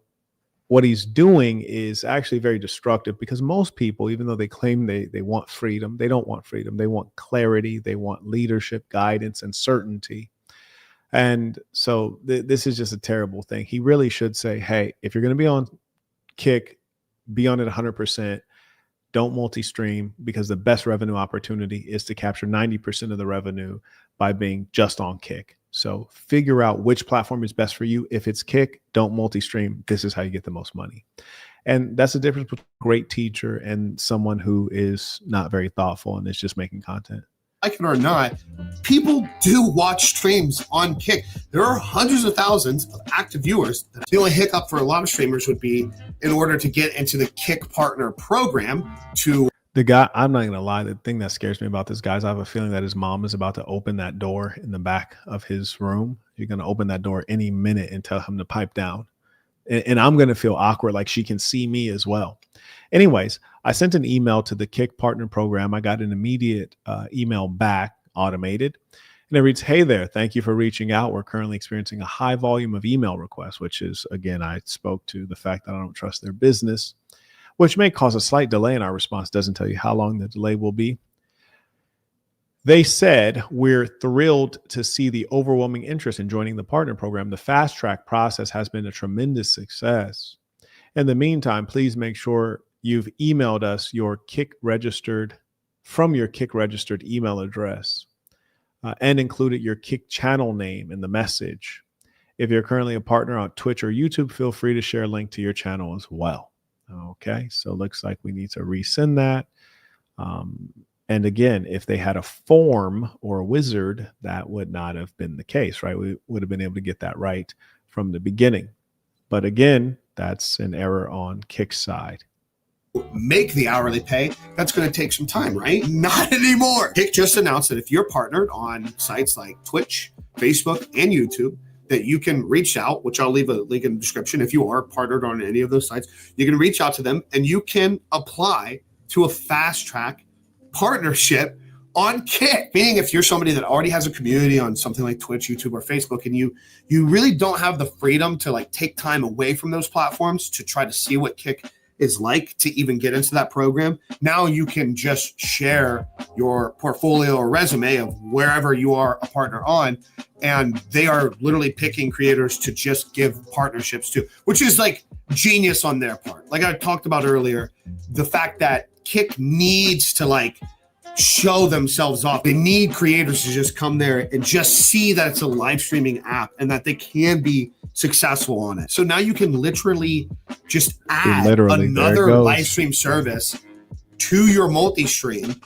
what he's doing is actually very destructive, because most people, even though they claim they want freedom, they don't want freedom. They want clarity. They want leadership, guidance, and certainty. And so this is just a terrible thing. He really should say, hey, if you're going to be on Kick, be on it 100%. Don't multi-stream, because the best revenue opportunity is to capture 90% of the revenue by being just on Kick. So figure out which platform is best for you. If it's Kick, don't multi-stream. This is how you get the most money. And that's the difference between a great teacher and someone who is not very thoughtful and is just making content. Like it or not, people do watch streams on Kick. There are hundreds of thousands of active viewers. The only hiccup for a lot of streamers would be in order to get into the Kick Partner program to. The guy, I'm not going to lie, the thing that scares me about this guy is I have a feeling that his mom is about to open that door in the back of his room. You're going to open that door any minute and tell him to pipe down. And I'm going to feel awkward, like she can see me as well. Anyways, I sent an email to the Kick Partner program. I got an immediate email back, automated. And it reads, hey there, thank you for reaching out. We're currently experiencing a high volume of email requests, which is, again, I spoke to the fact that I don't trust their business, which may cause a slight delay in our response. Doesn't tell you how long the delay will be. They said, we're thrilled to see the overwhelming interest in joining the partner program. The fast track process has been a tremendous success. In the meantime, please make sure you've emailed us your Kick registered email address and included your Kick channel name in the message. If you're currently a partner on Twitch or YouTube, feel free to share a link to your channel as well. Okay, so it looks like we need to resend that. And again, if they had a form or a wizard, that would not have been the case, right? We would have been able to get that right from the beginning. But again, that's an error on Kick's side. Make the hourly pay, that's going to take some time, right? Not anymore. Kick just announced that if you're partnered on sites like Twitch, Facebook, and YouTube, that you can reach out, which I'll leave a link in the description. If you are partnered on any of those sites, you can reach out to them and you can apply to a fast track partnership on Kick. Meaning if you're somebody that already has a community on something like Twitch, YouTube, or Facebook, and you really don't have the freedom to like take time away from those platforms to try to see what Kick is like to even get into that program, now you can just share your portfolio or resume of wherever you are a partner on, and they are literally picking creators to just give partnerships to, which is like genius on their part. Like I talked about earlier, the fact that Kick needs to like show themselves off. They need creators to just come there and just see that it's a live streaming app and that they can be successful on it. So now you can literally just add another live stream service to your multi-stream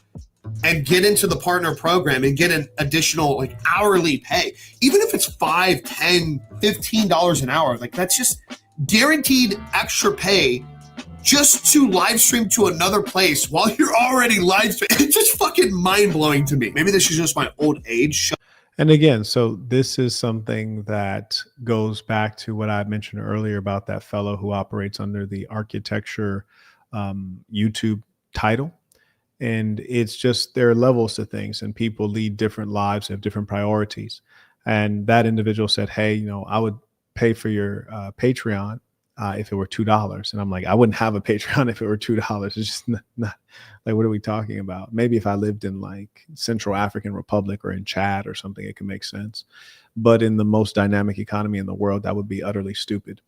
and get into the partner program and get an additional like hourly pay. Even if it's $5, $10, $15 an hour, like that's just guaranteed extra pay just to live stream to another place while you're already live streaming. It's just fucking mind-blowing to me. Maybe this is just my old age. And again, so this is something that goes back to what I mentioned earlier about that fellow who operates under the architecture YouTube title. And it's just there are levels to things, and people lead different lives, have different priorities. And that individual said, hey, you know, I would pay for your Patreon if it were $2. And I'm like, I wouldn't have a Patreon if it were $2. It's just not like, what are we talking about? Maybe if I lived in like Central African Republic or in Chad or something, it could make sense. But in the most dynamic economy in the world, that would be utterly stupid.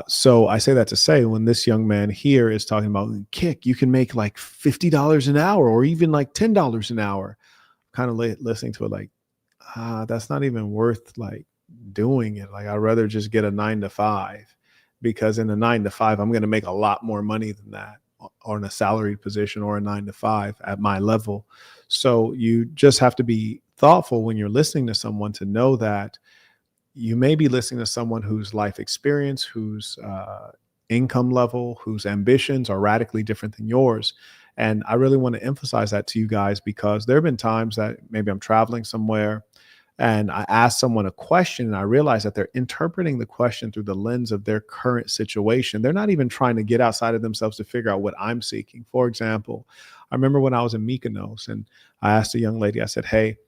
So I say that to say, when this young man here is talking about Kick, you can make like $50 an hour or even like $10 an hour, kind of listening to it like, that's not even worth like doing it. Like I'd rather just get a 9-to-5. Because in a 9-to-5, I'm going to make a lot more money than that on a salaried position or a 9-to-5 at my level. So you just have to be thoughtful when you're listening to someone to know that you may be listening to someone whose life experience, whose income level, whose ambitions are radically different than yours. And I really want to emphasize that to you guys, because there have been times that maybe I'm traveling somewhere and I ask someone a question and I realize that they're interpreting the question through the lens of their current situation. They're not even trying to get outside of themselves to figure out what I'm seeking. For example, I remember when I was in Mykonos and I asked a young lady, I said, hey,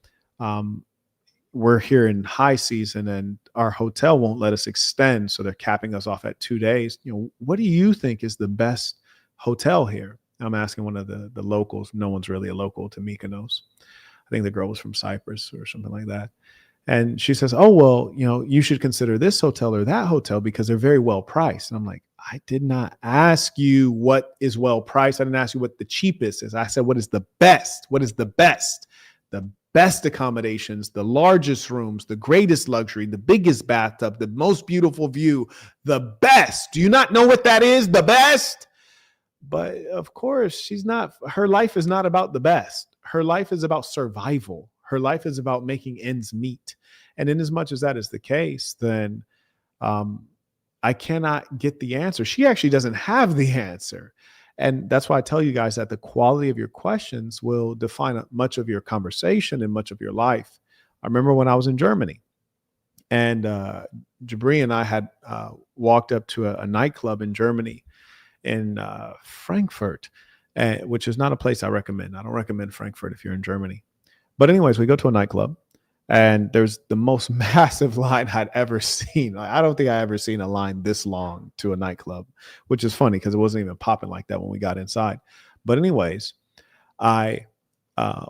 we're here in high season and our hotel won't let us extend. So they're capping us off at 2 days. You know, what do you think is the best hotel here? I'm asking one of the locals. No one's really a local to Mykonos. I think the girl was from Cyprus or something like that. And she says, oh, well, you know, you should consider this hotel or that hotel because they're very well priced. And I'm like, I did not ask you what is well priced. I didn't ask you what the cheapest is. I said, what is the best? What is the best? The best accommodations, the largest rooms, the greatest luxury, the biggest bathtub, the most beautiful view, the best. Do you not know what that is? The best? But of course, her life is not about the best. Her life is about survival. Her life is about making ends meet. And in as much as that is the case, then I cannot get the answer. She actually doesn't have the answer. And that's why I tell you guys that the quality of your questions will define much of your conversation and much of your life. I remember when I was in Germany and Jabri and I had walked up to a nightclub in Germany in Frankfurt, which is not a place I recommend. I don't recommend Frankfurt if you're in Germany. But anyways, we go to a nightclub and there's the most massive line I'd ever seen. I don't think I ever seen a line this long to a nightclub, which is funny because it wasn't even popping like that when we got inside. But anyways, I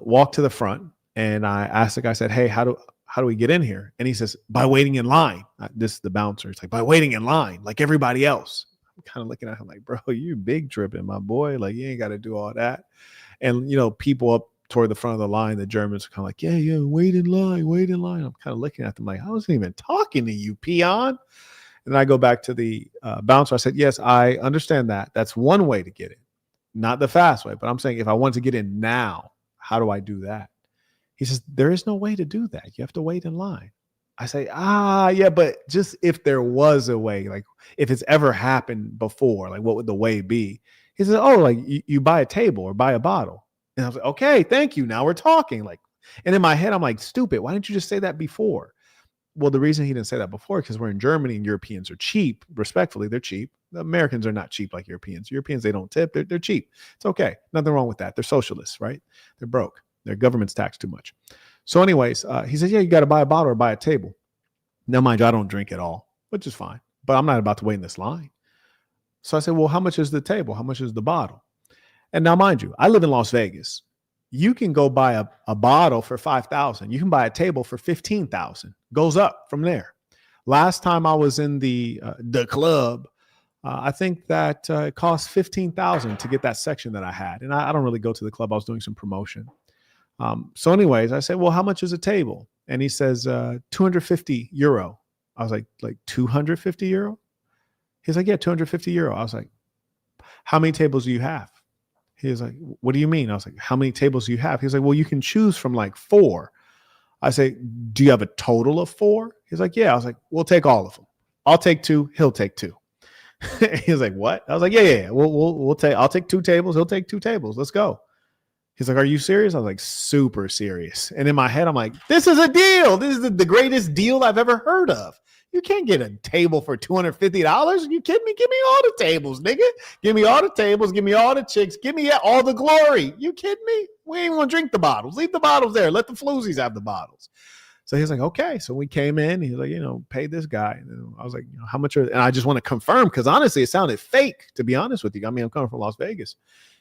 walked to the front and I asked the guy, I said, hey, how do we get in here? And he says, by waiting in line. This is the bouncer. It's like, by waiting in line, like everybody else. kind of looking at him like, bro, you big tripping, my boy. Like, you ain't got to do all that. And, people up toward the front of the line, the Germans are kind of like, yeah, wait in line. I'm kind of looking at them like, I wasn't even talking to you, peon. And then I go back to the bouncer. I said, yes, I understand that. That's one way to get in, not the fast way. But I'm saying if I want to get in now, how do I do that? He says, there is no way to do that. You have to wait in line. I say, yeah, but just if there was a way, like if it's ever happened before, like what would the way be? He says, oh, like you buy a table or buy a bottle. And I was like, okay, thank you. Now we're talking. Like, and in my head, I'm like, stupid. Why didn't you just say that before? Well, the reason he didn't say that before, because we're in Germany and Europeans are cheap. Respectfully, they're cheap. The Americans are not cheap like Europeans. Europeans, they don't tip. They're cheap. It's okay. Nothing wrong with that. They're socialists, right? They're broke. Their government's taxed too much. So anyways, he said, yeah, you got to buy a bottle or buy a table. Now, mind you, I don't drink at all, which is fine. But I'm not about to wait in this line. So I said, well, how much is the table? How much is the bottle? And now, mind you, I live in Las Vegas. You can go buy a bottle for $5,000. You can buy a table for $15,000. Goes up from there. Last time I was in the club, I think that it cost $15,000 to get that section that I had. And I don't really go to the club. I was doing some promotion. So anyways, I said, well, how much is a table? And he says, 250 euro. I was like 250 euro? He's like, yeah, 250 euro. I was like, how many tables do you have? He was like, what do you mean? I was like, how many tables do you have? He's like, well, you can choose from like 4. I say, do you have a total of 4? He's like, yeah. I was like, we'll take all of them. I'll take 2. He'll take 2. He was like, what? I was like, yeah. I'll take 2 tables. He'll take 2 tables. Let's go. He's like, are you serious? I was like, super serious. And in my head, I'm like, this is a deal. This is the greatest deal I've ever heard of. You can't get a table for $250. Are you kidding me? Give me all the tables, nigga. Give me all the tables. Give me all the chicks. Give me all the glory. You kidding me? We ain't gonna drink the bottles. Leave the bottles there. Let the floozies have the bottles. So he's like, okay. So we came in. He's like, pay this guy. And I was like, how much are? And I just want to confirm because honestly, it sounded fake. To be honest with you, I mean, I'm coming from Las Vegas.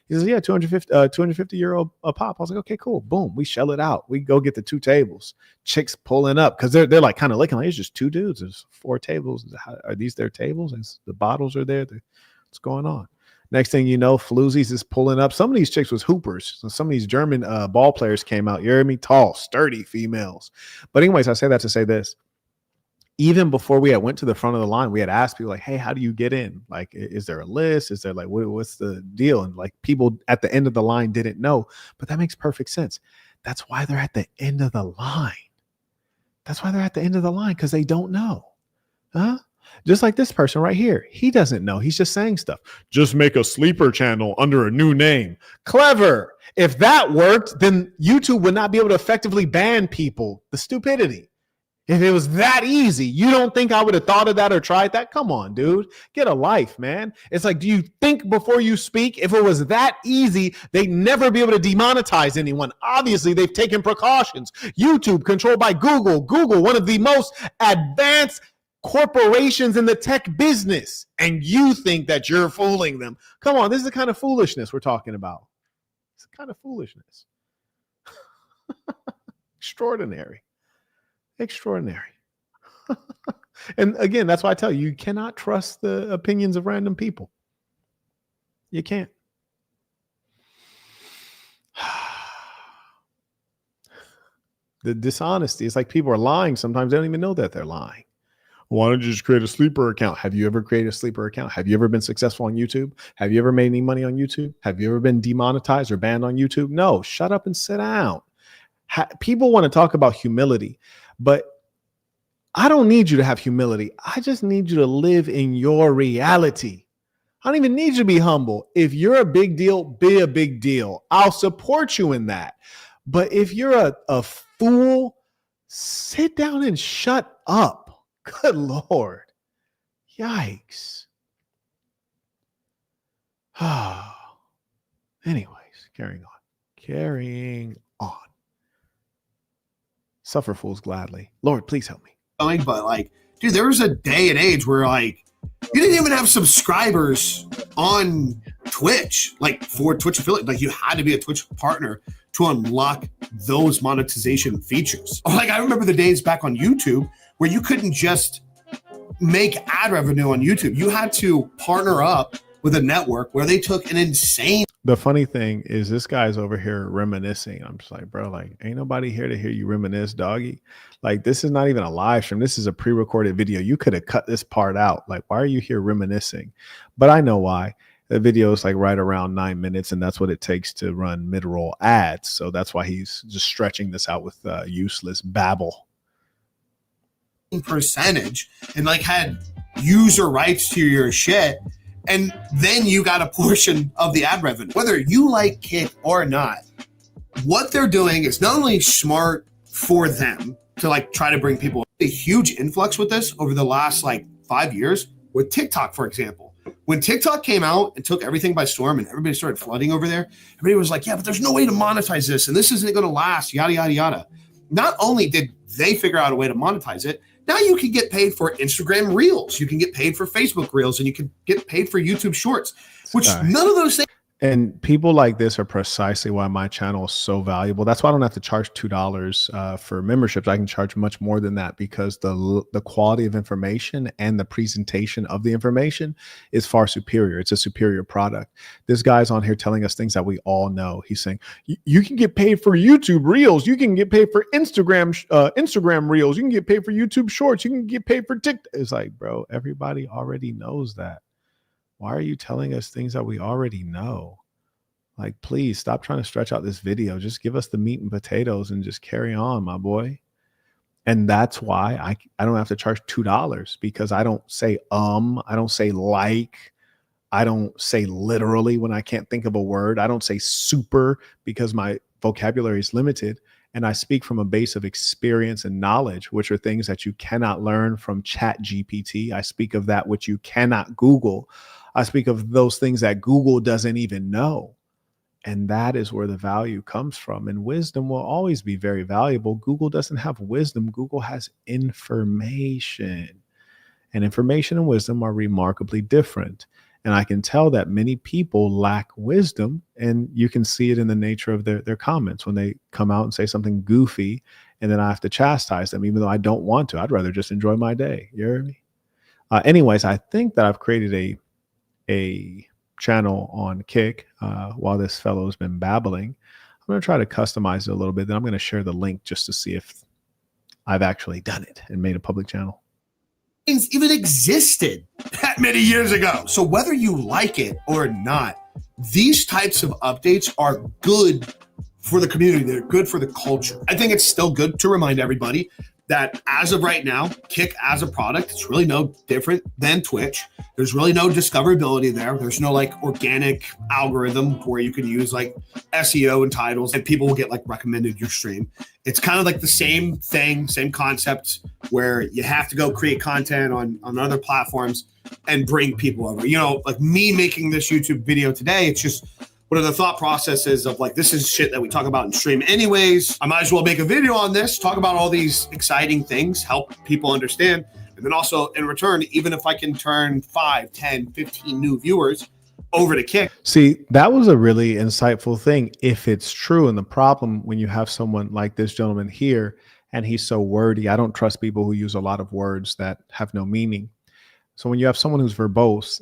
He says, yeah, 250 euro a pop. I was like, okay, cool. Boom. We shell it out. We go get the 2 tables. Chicks pulling up because they're like kind of looking like it's just 2 dudes. There's 4 tables. Are these their tables? And the bottles are there. What's going on? Next thing you know, floozies is pulling up. Some of these chicks was hoopers. So some of these German ball players came out. You hear me? Tall, sturdy females. But anyways, I say that to say this. Even before we went to the front of the line, we had asked people like, hey, how do you get in? Like, is there a list? Is there like, what's the deal? And like people at the end of the line didn't know, but that makes perfect sense. That's why they're at the end of the line. That's why they're at the end of the line, because they don't know. Huh? Just like this person right here. He doesn't know. He's just saying stuff. Just make a sleeper channel under a new name. Clever. If that worked, then YouTube would not be able to effectively ban people. The stupidity. If it was that easy, you don't think I would have thought of that or tried that? Come on, dude. Get a life, man. It's like, do you think before you speak? If it was that easy, they'd never be able to demonetize anyone. Obviously, they've taken precautions. YouTube, controlled by Google. Google, one of the most advanced corporations in the tech business. And you think that you're fooling them. Come on, this is the kind of foolishness we're talking about. It's the kind of foolishness. Extraordinary. And again, that's why I tell you cannot trust the opinions of random people. You can't. The dishonesty, it's like people are lying. Sometimes they don't even know that they're lying. Why don't you just create a sleeper account? Have you ever created a sleeper account? Have you ever been successful on YouTube? Have you ever made any money on YouTube? Have you ever been demonetized or banned on YouTube? No, shut up and sit down. People want to talk about humility, but I don't need you to have humility. I just need you to live in your reality. I don't even need you to be humble. If you're a big deal, be a big deal. I'll support you in that. But if you're a fool, sit down and shut up. Good Lord. Yikes. Anyways, carrying on. Suffer fools gladly. Lord, please help me. But like, dude, there was a day and age where like you didn't even have subscribers on Twitch, like for Twitch affiliate. Like you had to be a Twitch partner to unlock those monetization features. Like I remember the days back on YouTube where you couldn't just make ad revenue on YouTube. You had to partner up with a network where they took an insane. The funny thing is this guy's over here reminiscing. I'm just like, bro, like, ain't nobody here to hear you reminisce, doggy. Like, this is not even a live stream. This is a pre-recorded video. You could have cut this part out. Like, why are you here reminiscing? But I know why. The video is like right around 9 minutes, and that's what it takes to run mid-roll ads. So that's why he's just stretching this out with useless babble. Percentage and like had user rights to your shit. And then you got a portion of the ad revenue. Whether you like Kick or not, what they're doing is not only smart for them to like try to bring people, a huge influx with this over the last like 5 years with TikTok, for example. When TikTok came out and took everything by storm and everybody started flooding over there, everybody was like, yeah, but there's no way to monetize this and this isn't going to last, yada, yada, yada. Not only did they figure out a way to monetize it, now you can get paid for Instagram Reels. You can get paid for Facebook Reels, and you can get paid for YouTube Shorts, which none of those things. And people like this are precisely why my channel is so valuable. That's why I don't have to charge $2 for memberships. I can charge much more than that because the quality of information and the presentation of the information is far superior. It's a superior product. This guy's on here telling us things that we all know. He's saying you can get paid for YouTube Reels. You can get paid for Instagram Reels. You can get paid for YouTube Shorts. You can get paid for TikTok. It's like, bro, everybody already knows that. Why are you telling us things that we already know? Like, please stop trying to stretch out this video. Just give us the meat and potatoes and just carry on, my boy. And that's why I don't have to charge $2 because I don't say I don't say like, I don't say literally when I can't think of a word. I don't say super because my vocabulary is limited. And I speak from a base of experience and knowledge, which are things that you cannot learn from Chat GPT. I speak of that which you cannot Google. I speak of those things that Google doesn't even know. And that is where the value comes from. And wisdom will always be very valuable. Google doesn't have wisdom. Google has information. And information and wisdom are remarkably different. And I can tell that many people lack wisdom. And you can see it in the nature of their comments when they come out and say something goofy. And then I have to chastise them, even though I don't want to. I'd rather just enjoy my day. You hear me? Anyways, I think that I've created a channel on Kick while this fellow has been babbling. I'm going to try to customize it a little bit. Then I'm going to share the link just to see if I've actually done it and made a public channel. Things even existed that many years ago. So whether you like it or not, these types of updates are good for the community. They're good for the culture. I think it's still good to remind everybody that as of right now, Kick as a product, it's really no different than Twitch. There's really no discoverability there. There's no like organic algorithm where you can use like SEO and titles and people will get like recommended your stream. It's kind of like the same thing, same concept where you have to go create content on other platforms and bring people over. You know, like me making this YouTube video today, it's just what are the thought processes of like, this is shit that we talk about in stream anyways. I might as well make a video on this, talk about all these exciting things, help people understand. And then also in return, even if I can turn 5, 10, 15 new viewers over to Kick. See, that was a really insightful thing if it's true. And the problem when you have someone like this gentleman here and he's so wordy, I don't trust people who use a lot of words that have no meaning. So when you have someone who's verbose,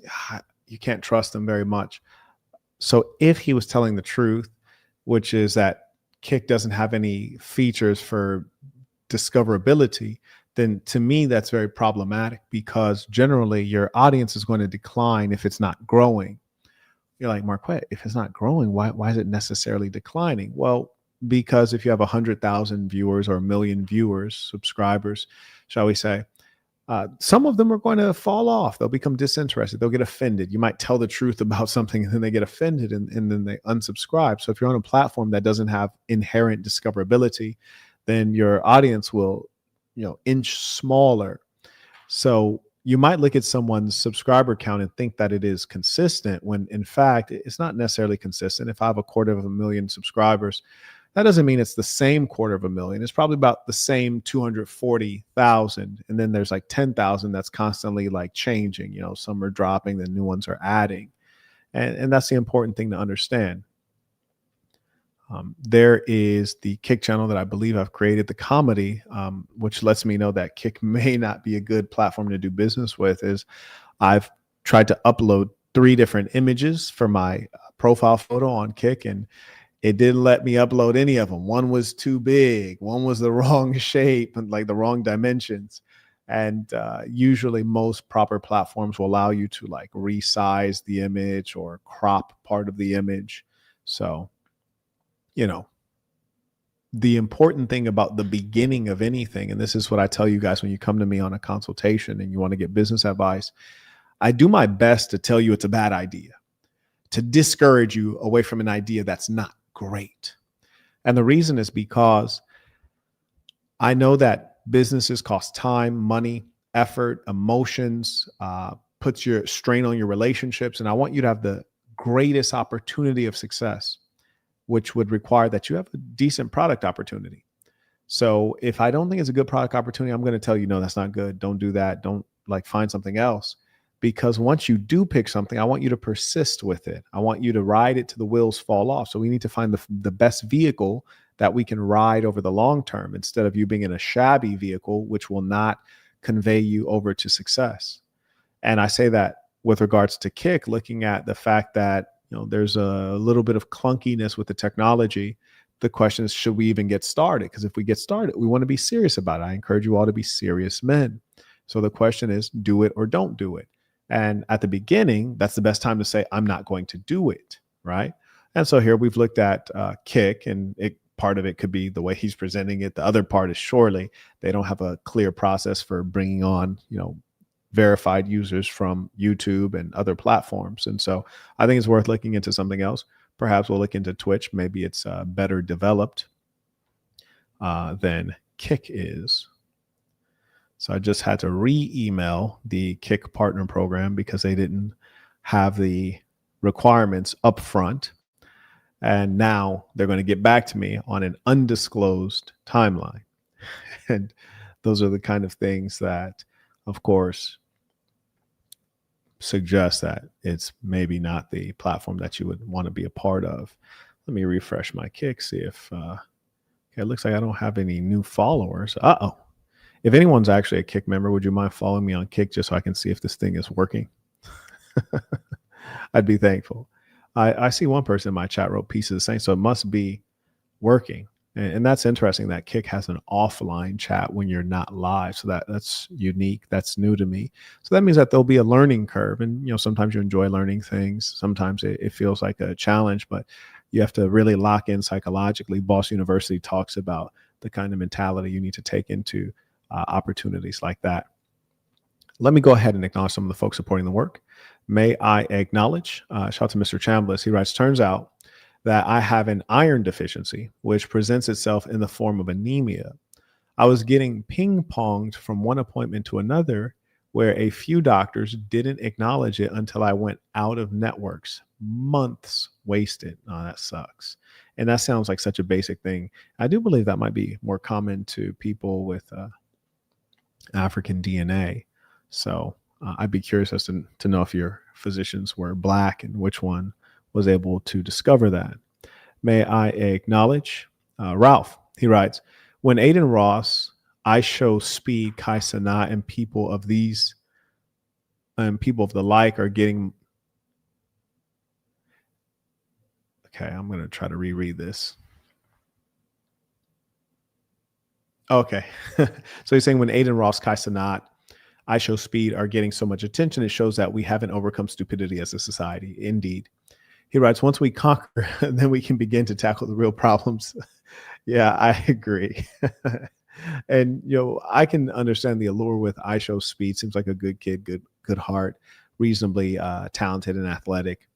you can't trust them very much. So if he was telling the truth, which is that Kick doesn't have any features for discoverability, then to me, that's very problematic because generally your audience is going to decline if it's not growing. You're like, Marquett, if it's not growing, why is it necessarily declining? Well, because if you have 100,000 viewers or 1 million viewers, subscribers, shall we say, some of them are going to fall off. They'll become disinterested. They'll get offended. You might tell the truth about something and then they get offended and then they unsubscribe. So if you're on a platform that doesn't have inherent discoverability, then your audience will, inch smaller. So you might look at someone's subscriber count and think that it is consistent when in fact, it's not necessarily consistent. If I have 250,000 subscribers, that doesn't mean it's the same 250,000. It's probably about the same 240,000. And then there's like 10,000 that's constantly like changing. Some are dropping, the new ones are adding. And that's the important thing to understand. There is the Kick channel that I believe I've created, the comedy, which lets me know that Kick may not be a good platform to do business with. Is I've tried to upload 3 different images for my profile photo on Kick, and it didn't let me upload any of them. One was too big, one was the wrong shape and like the wrong dimensions. And usually most proper platforms will allow you to like resize the image or crop part of the image. So, you know, the important thing about the beginning of anything, and this is what I tell you guys when you come to me on a consultation and you want to get business advice, I do my best to tell you it's a bad idea, to discourage you away from an idea that's not great. And the reason is because I know that businesses cost time, money, effort, emotions, puts your strain on your relationships. And I want you to have the greatest opportunity of success, which would require that you have a decent product opportunity. So if I don't think it's a good product opportunity, I'm going to tell you, no, that's not good. Don't do that. Don't like find something else. Because once you do pick something, I want you to persist with it. I want you to ride it till the wheels fall off. So we need to find the best vehicle that we can ride over the long term instead of you being in a shabby vehicle, which will not convey you over to success. And I say that with regards to Kick, looking at the fact that, you know, there's a little bit of clunkiness with the technology. The question is, should we even get started? Because if we get started, we want to be serious about it. I encourage you all to be serious men. So the question is, do it or don't do it. And at the beginning, that's the best time to say, I'm not going to do it, right? And so here we've looked at Kick, and part of it could be the way he's presenting it. The other part is surely they don't have a clear process for bringing on, you know, verified users from YouTube and other platforms. And so I think it's worth looking into something else. Perhaps we'll look into Twitch. Maybe it's better developed than Kick is. So I just had to re-email the Kick partner program because they didn't have the requirements up front. And now they're going to get back to me on an undisclosed timeline. And those are the kind of things that, of course, suggest that it's maybe not the platform that you would want to be a part of. Let me refresh my Kick, see if okay, it looks like I don't have any new followers. Uh-oh. If anyone's actually a Kick member, would you mind following me on Kick just so I can see if this thing is working? I'd be thankful. I see one person in my chat wrote Peace of the Saints, so it must be working. And that's interesting that Kick has an offline chat when you're not live. So that's unique. That's new to me. So that means that there'll be a learning curve. And, you know, sometimes you enjoy learning things. Sometimes it feels like a challenge, but you have to really lock in psychologically. Boss University talks about the kind of mentality you need to take into opportunities like that. Let me go ahead and acknowledge some of the folks supporting the work. May I acknowledge, shout out to Mr. Chambliss. He writes, turns out that I have an iron deficiency, which presents itself in the form of anemia. I was getting ping-ponged from one appointment to another where a few doctors didn't acknowledge it until I went out of networks. Months wasted. Oh, that sucks. And that sounds like such a basic thing. I do believe that might be more common to people with African DNA. So I'd be curious as to know if your physicians were Black and which one was able to discover that. May I acknowledge Ralph. He writes, when Aiden Ross, I show speed, Kai Sanat, and people of these and people of the like are getting. Okay, I'm going to try to reread this. Okay. So he's saying when Aiden Ross, Kai Sanat, I show speed are getting so much attention, it shows that we haven't overcome stupidity as a society. Indeed. He writes, once we conquer, then we can begin to tackle the real problems. Yeah, I agree. And, you know, I can understand the allure with I show speed. Seems like a good kid, good heart, reasonably talented and athletic.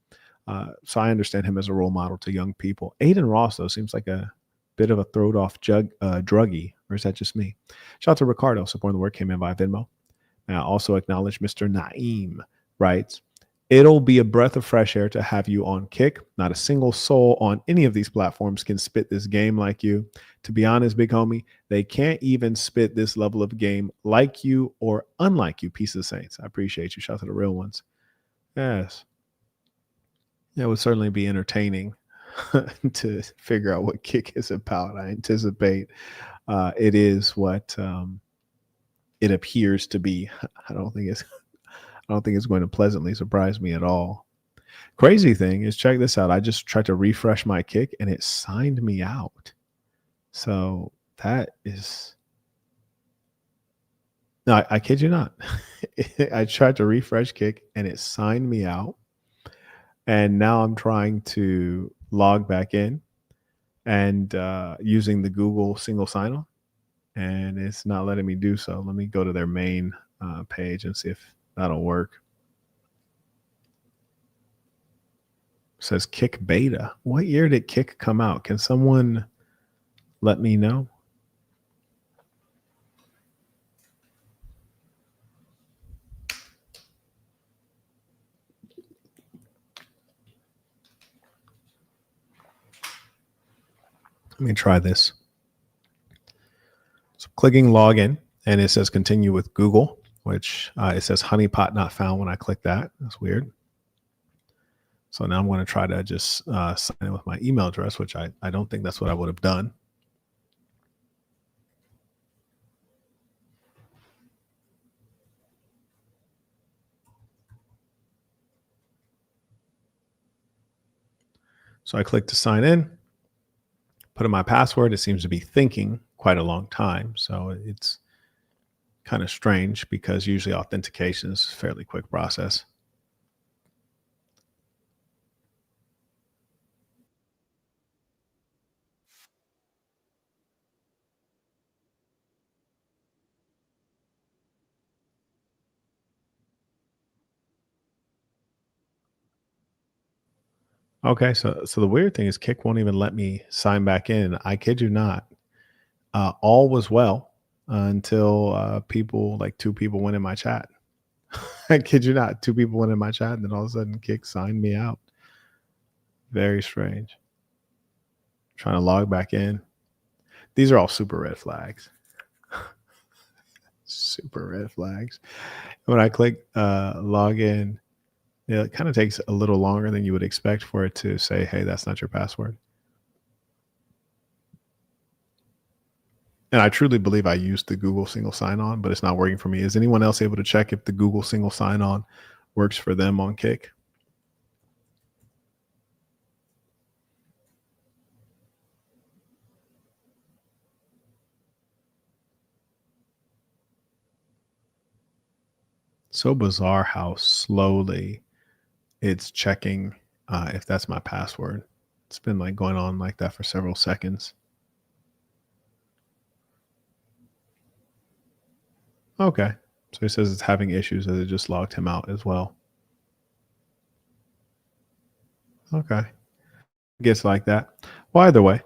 So I understand him as a role model to young people. Aiden Ross, though, seems like a bit of a throwed off druggie, or is that just me? Shout out to Ricardo, supporting the work, came in via Venmo. And I also acknowledge Mr. Naeem writes, it'll be a breath of fresh air to have you on Kick. Not a single soul on any of these platforms can spit this game like you. To be honest, big homie, they can't even spit this level of game like you or unlike you, Peace of the Saints. I appreciate you. Shout out to the real ones. Yes. Yeah, it would certainly be entertaining to figure out what Kick is about. I anticipate it is what it appears to be. I don't think it's going to pleasantly surprise me at all. Crazy thing is, check this out. I just tried to refresh my Kick and it signed me out. So that is, no, I kid you not. I tried to refresh Kick and it signed me out. And now I'm trying to log back in and using the Google single sign-on, and it's not letting me do so. Let me go to their main page and see if that'll work. It says Kick beta. What year did Kick come out? Can someone let me know? Let me try this. So clicking login, and it says continue with Google, which it says honeypot not found when I click that. That's weird. So now I'm going to try to just sign in with my email address, which I don't think that's what I would have done. So I click to sign in, put in my password. It seems to be thinking quite a long time. So it's kind of strange because usually authentication is a fairly quick process. Okay, so the weird thing is Kick won't even let me sign back in. I kid you not. All was well until two people went in my chat. I kid you not. Two people went in my chat, and then all of a sudden Kick signed me out. Very strange. Trying to log back in. These are all super red flags. Super red flags. When I click log in, it kind of takes a little longer than you would expect for it to say, hey, that's not your password. And I truly believe I used the Google single sign-on, but it's not working for me. Is anyone else able to check if the Google single sign-on works for them on Kick? So bizarre how slowly it's checking if that's my password. It's been like going on like that for several seconds. Okay. So he says it's having issues as it just logged him out as well. Okay. It gets like that. Well, either way,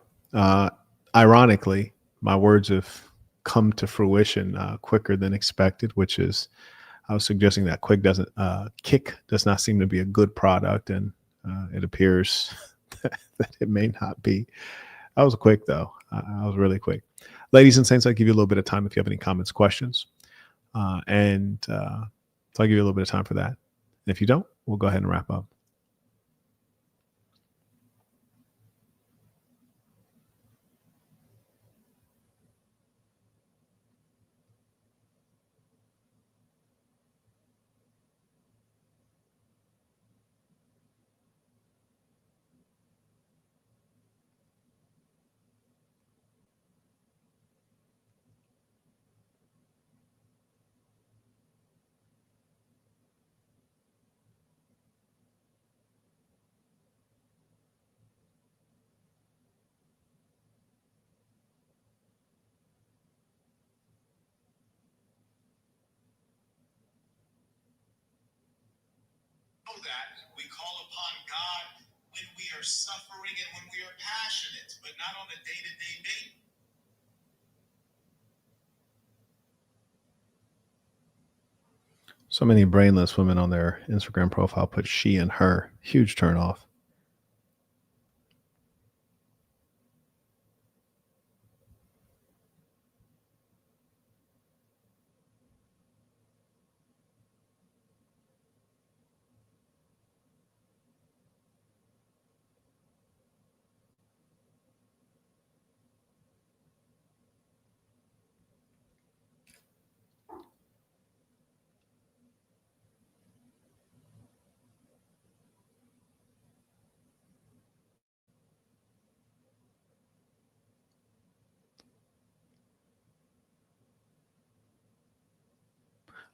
ironically, my words have come to fruition quicker than expected, which is I was suggesting that Kick does not seem to be a good product, and it appears that it may not be. I was quick, though. I was really quick. Ladies and saints, I'll give you a little bit of time if you have any comments, questions. So I'll give you a little bit of time for that. And if you don't, we'll go ahead and wrap up. That we call upon God when we are suffering and when we are passionate, but not on a day-to-day basis. So many brainless women on their Instagram profile put she and her. Huge turnoff.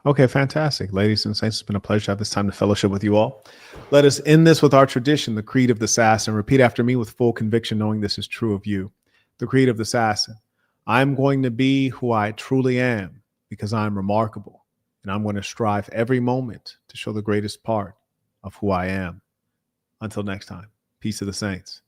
Okay, fantastic. Ladies and saints, it's been a pleasure to have this time to fellowship with you all. Let us end this with our tradition, the Creed of the Assassin. Repeat after me with full conviction, knowing this is true of you. The Creed of the Assassin. I'm going to be who I truly am because I'm remarkable, and I'm going to strive every moment to show the greatest part of who I am. Until next time, peace to the saints.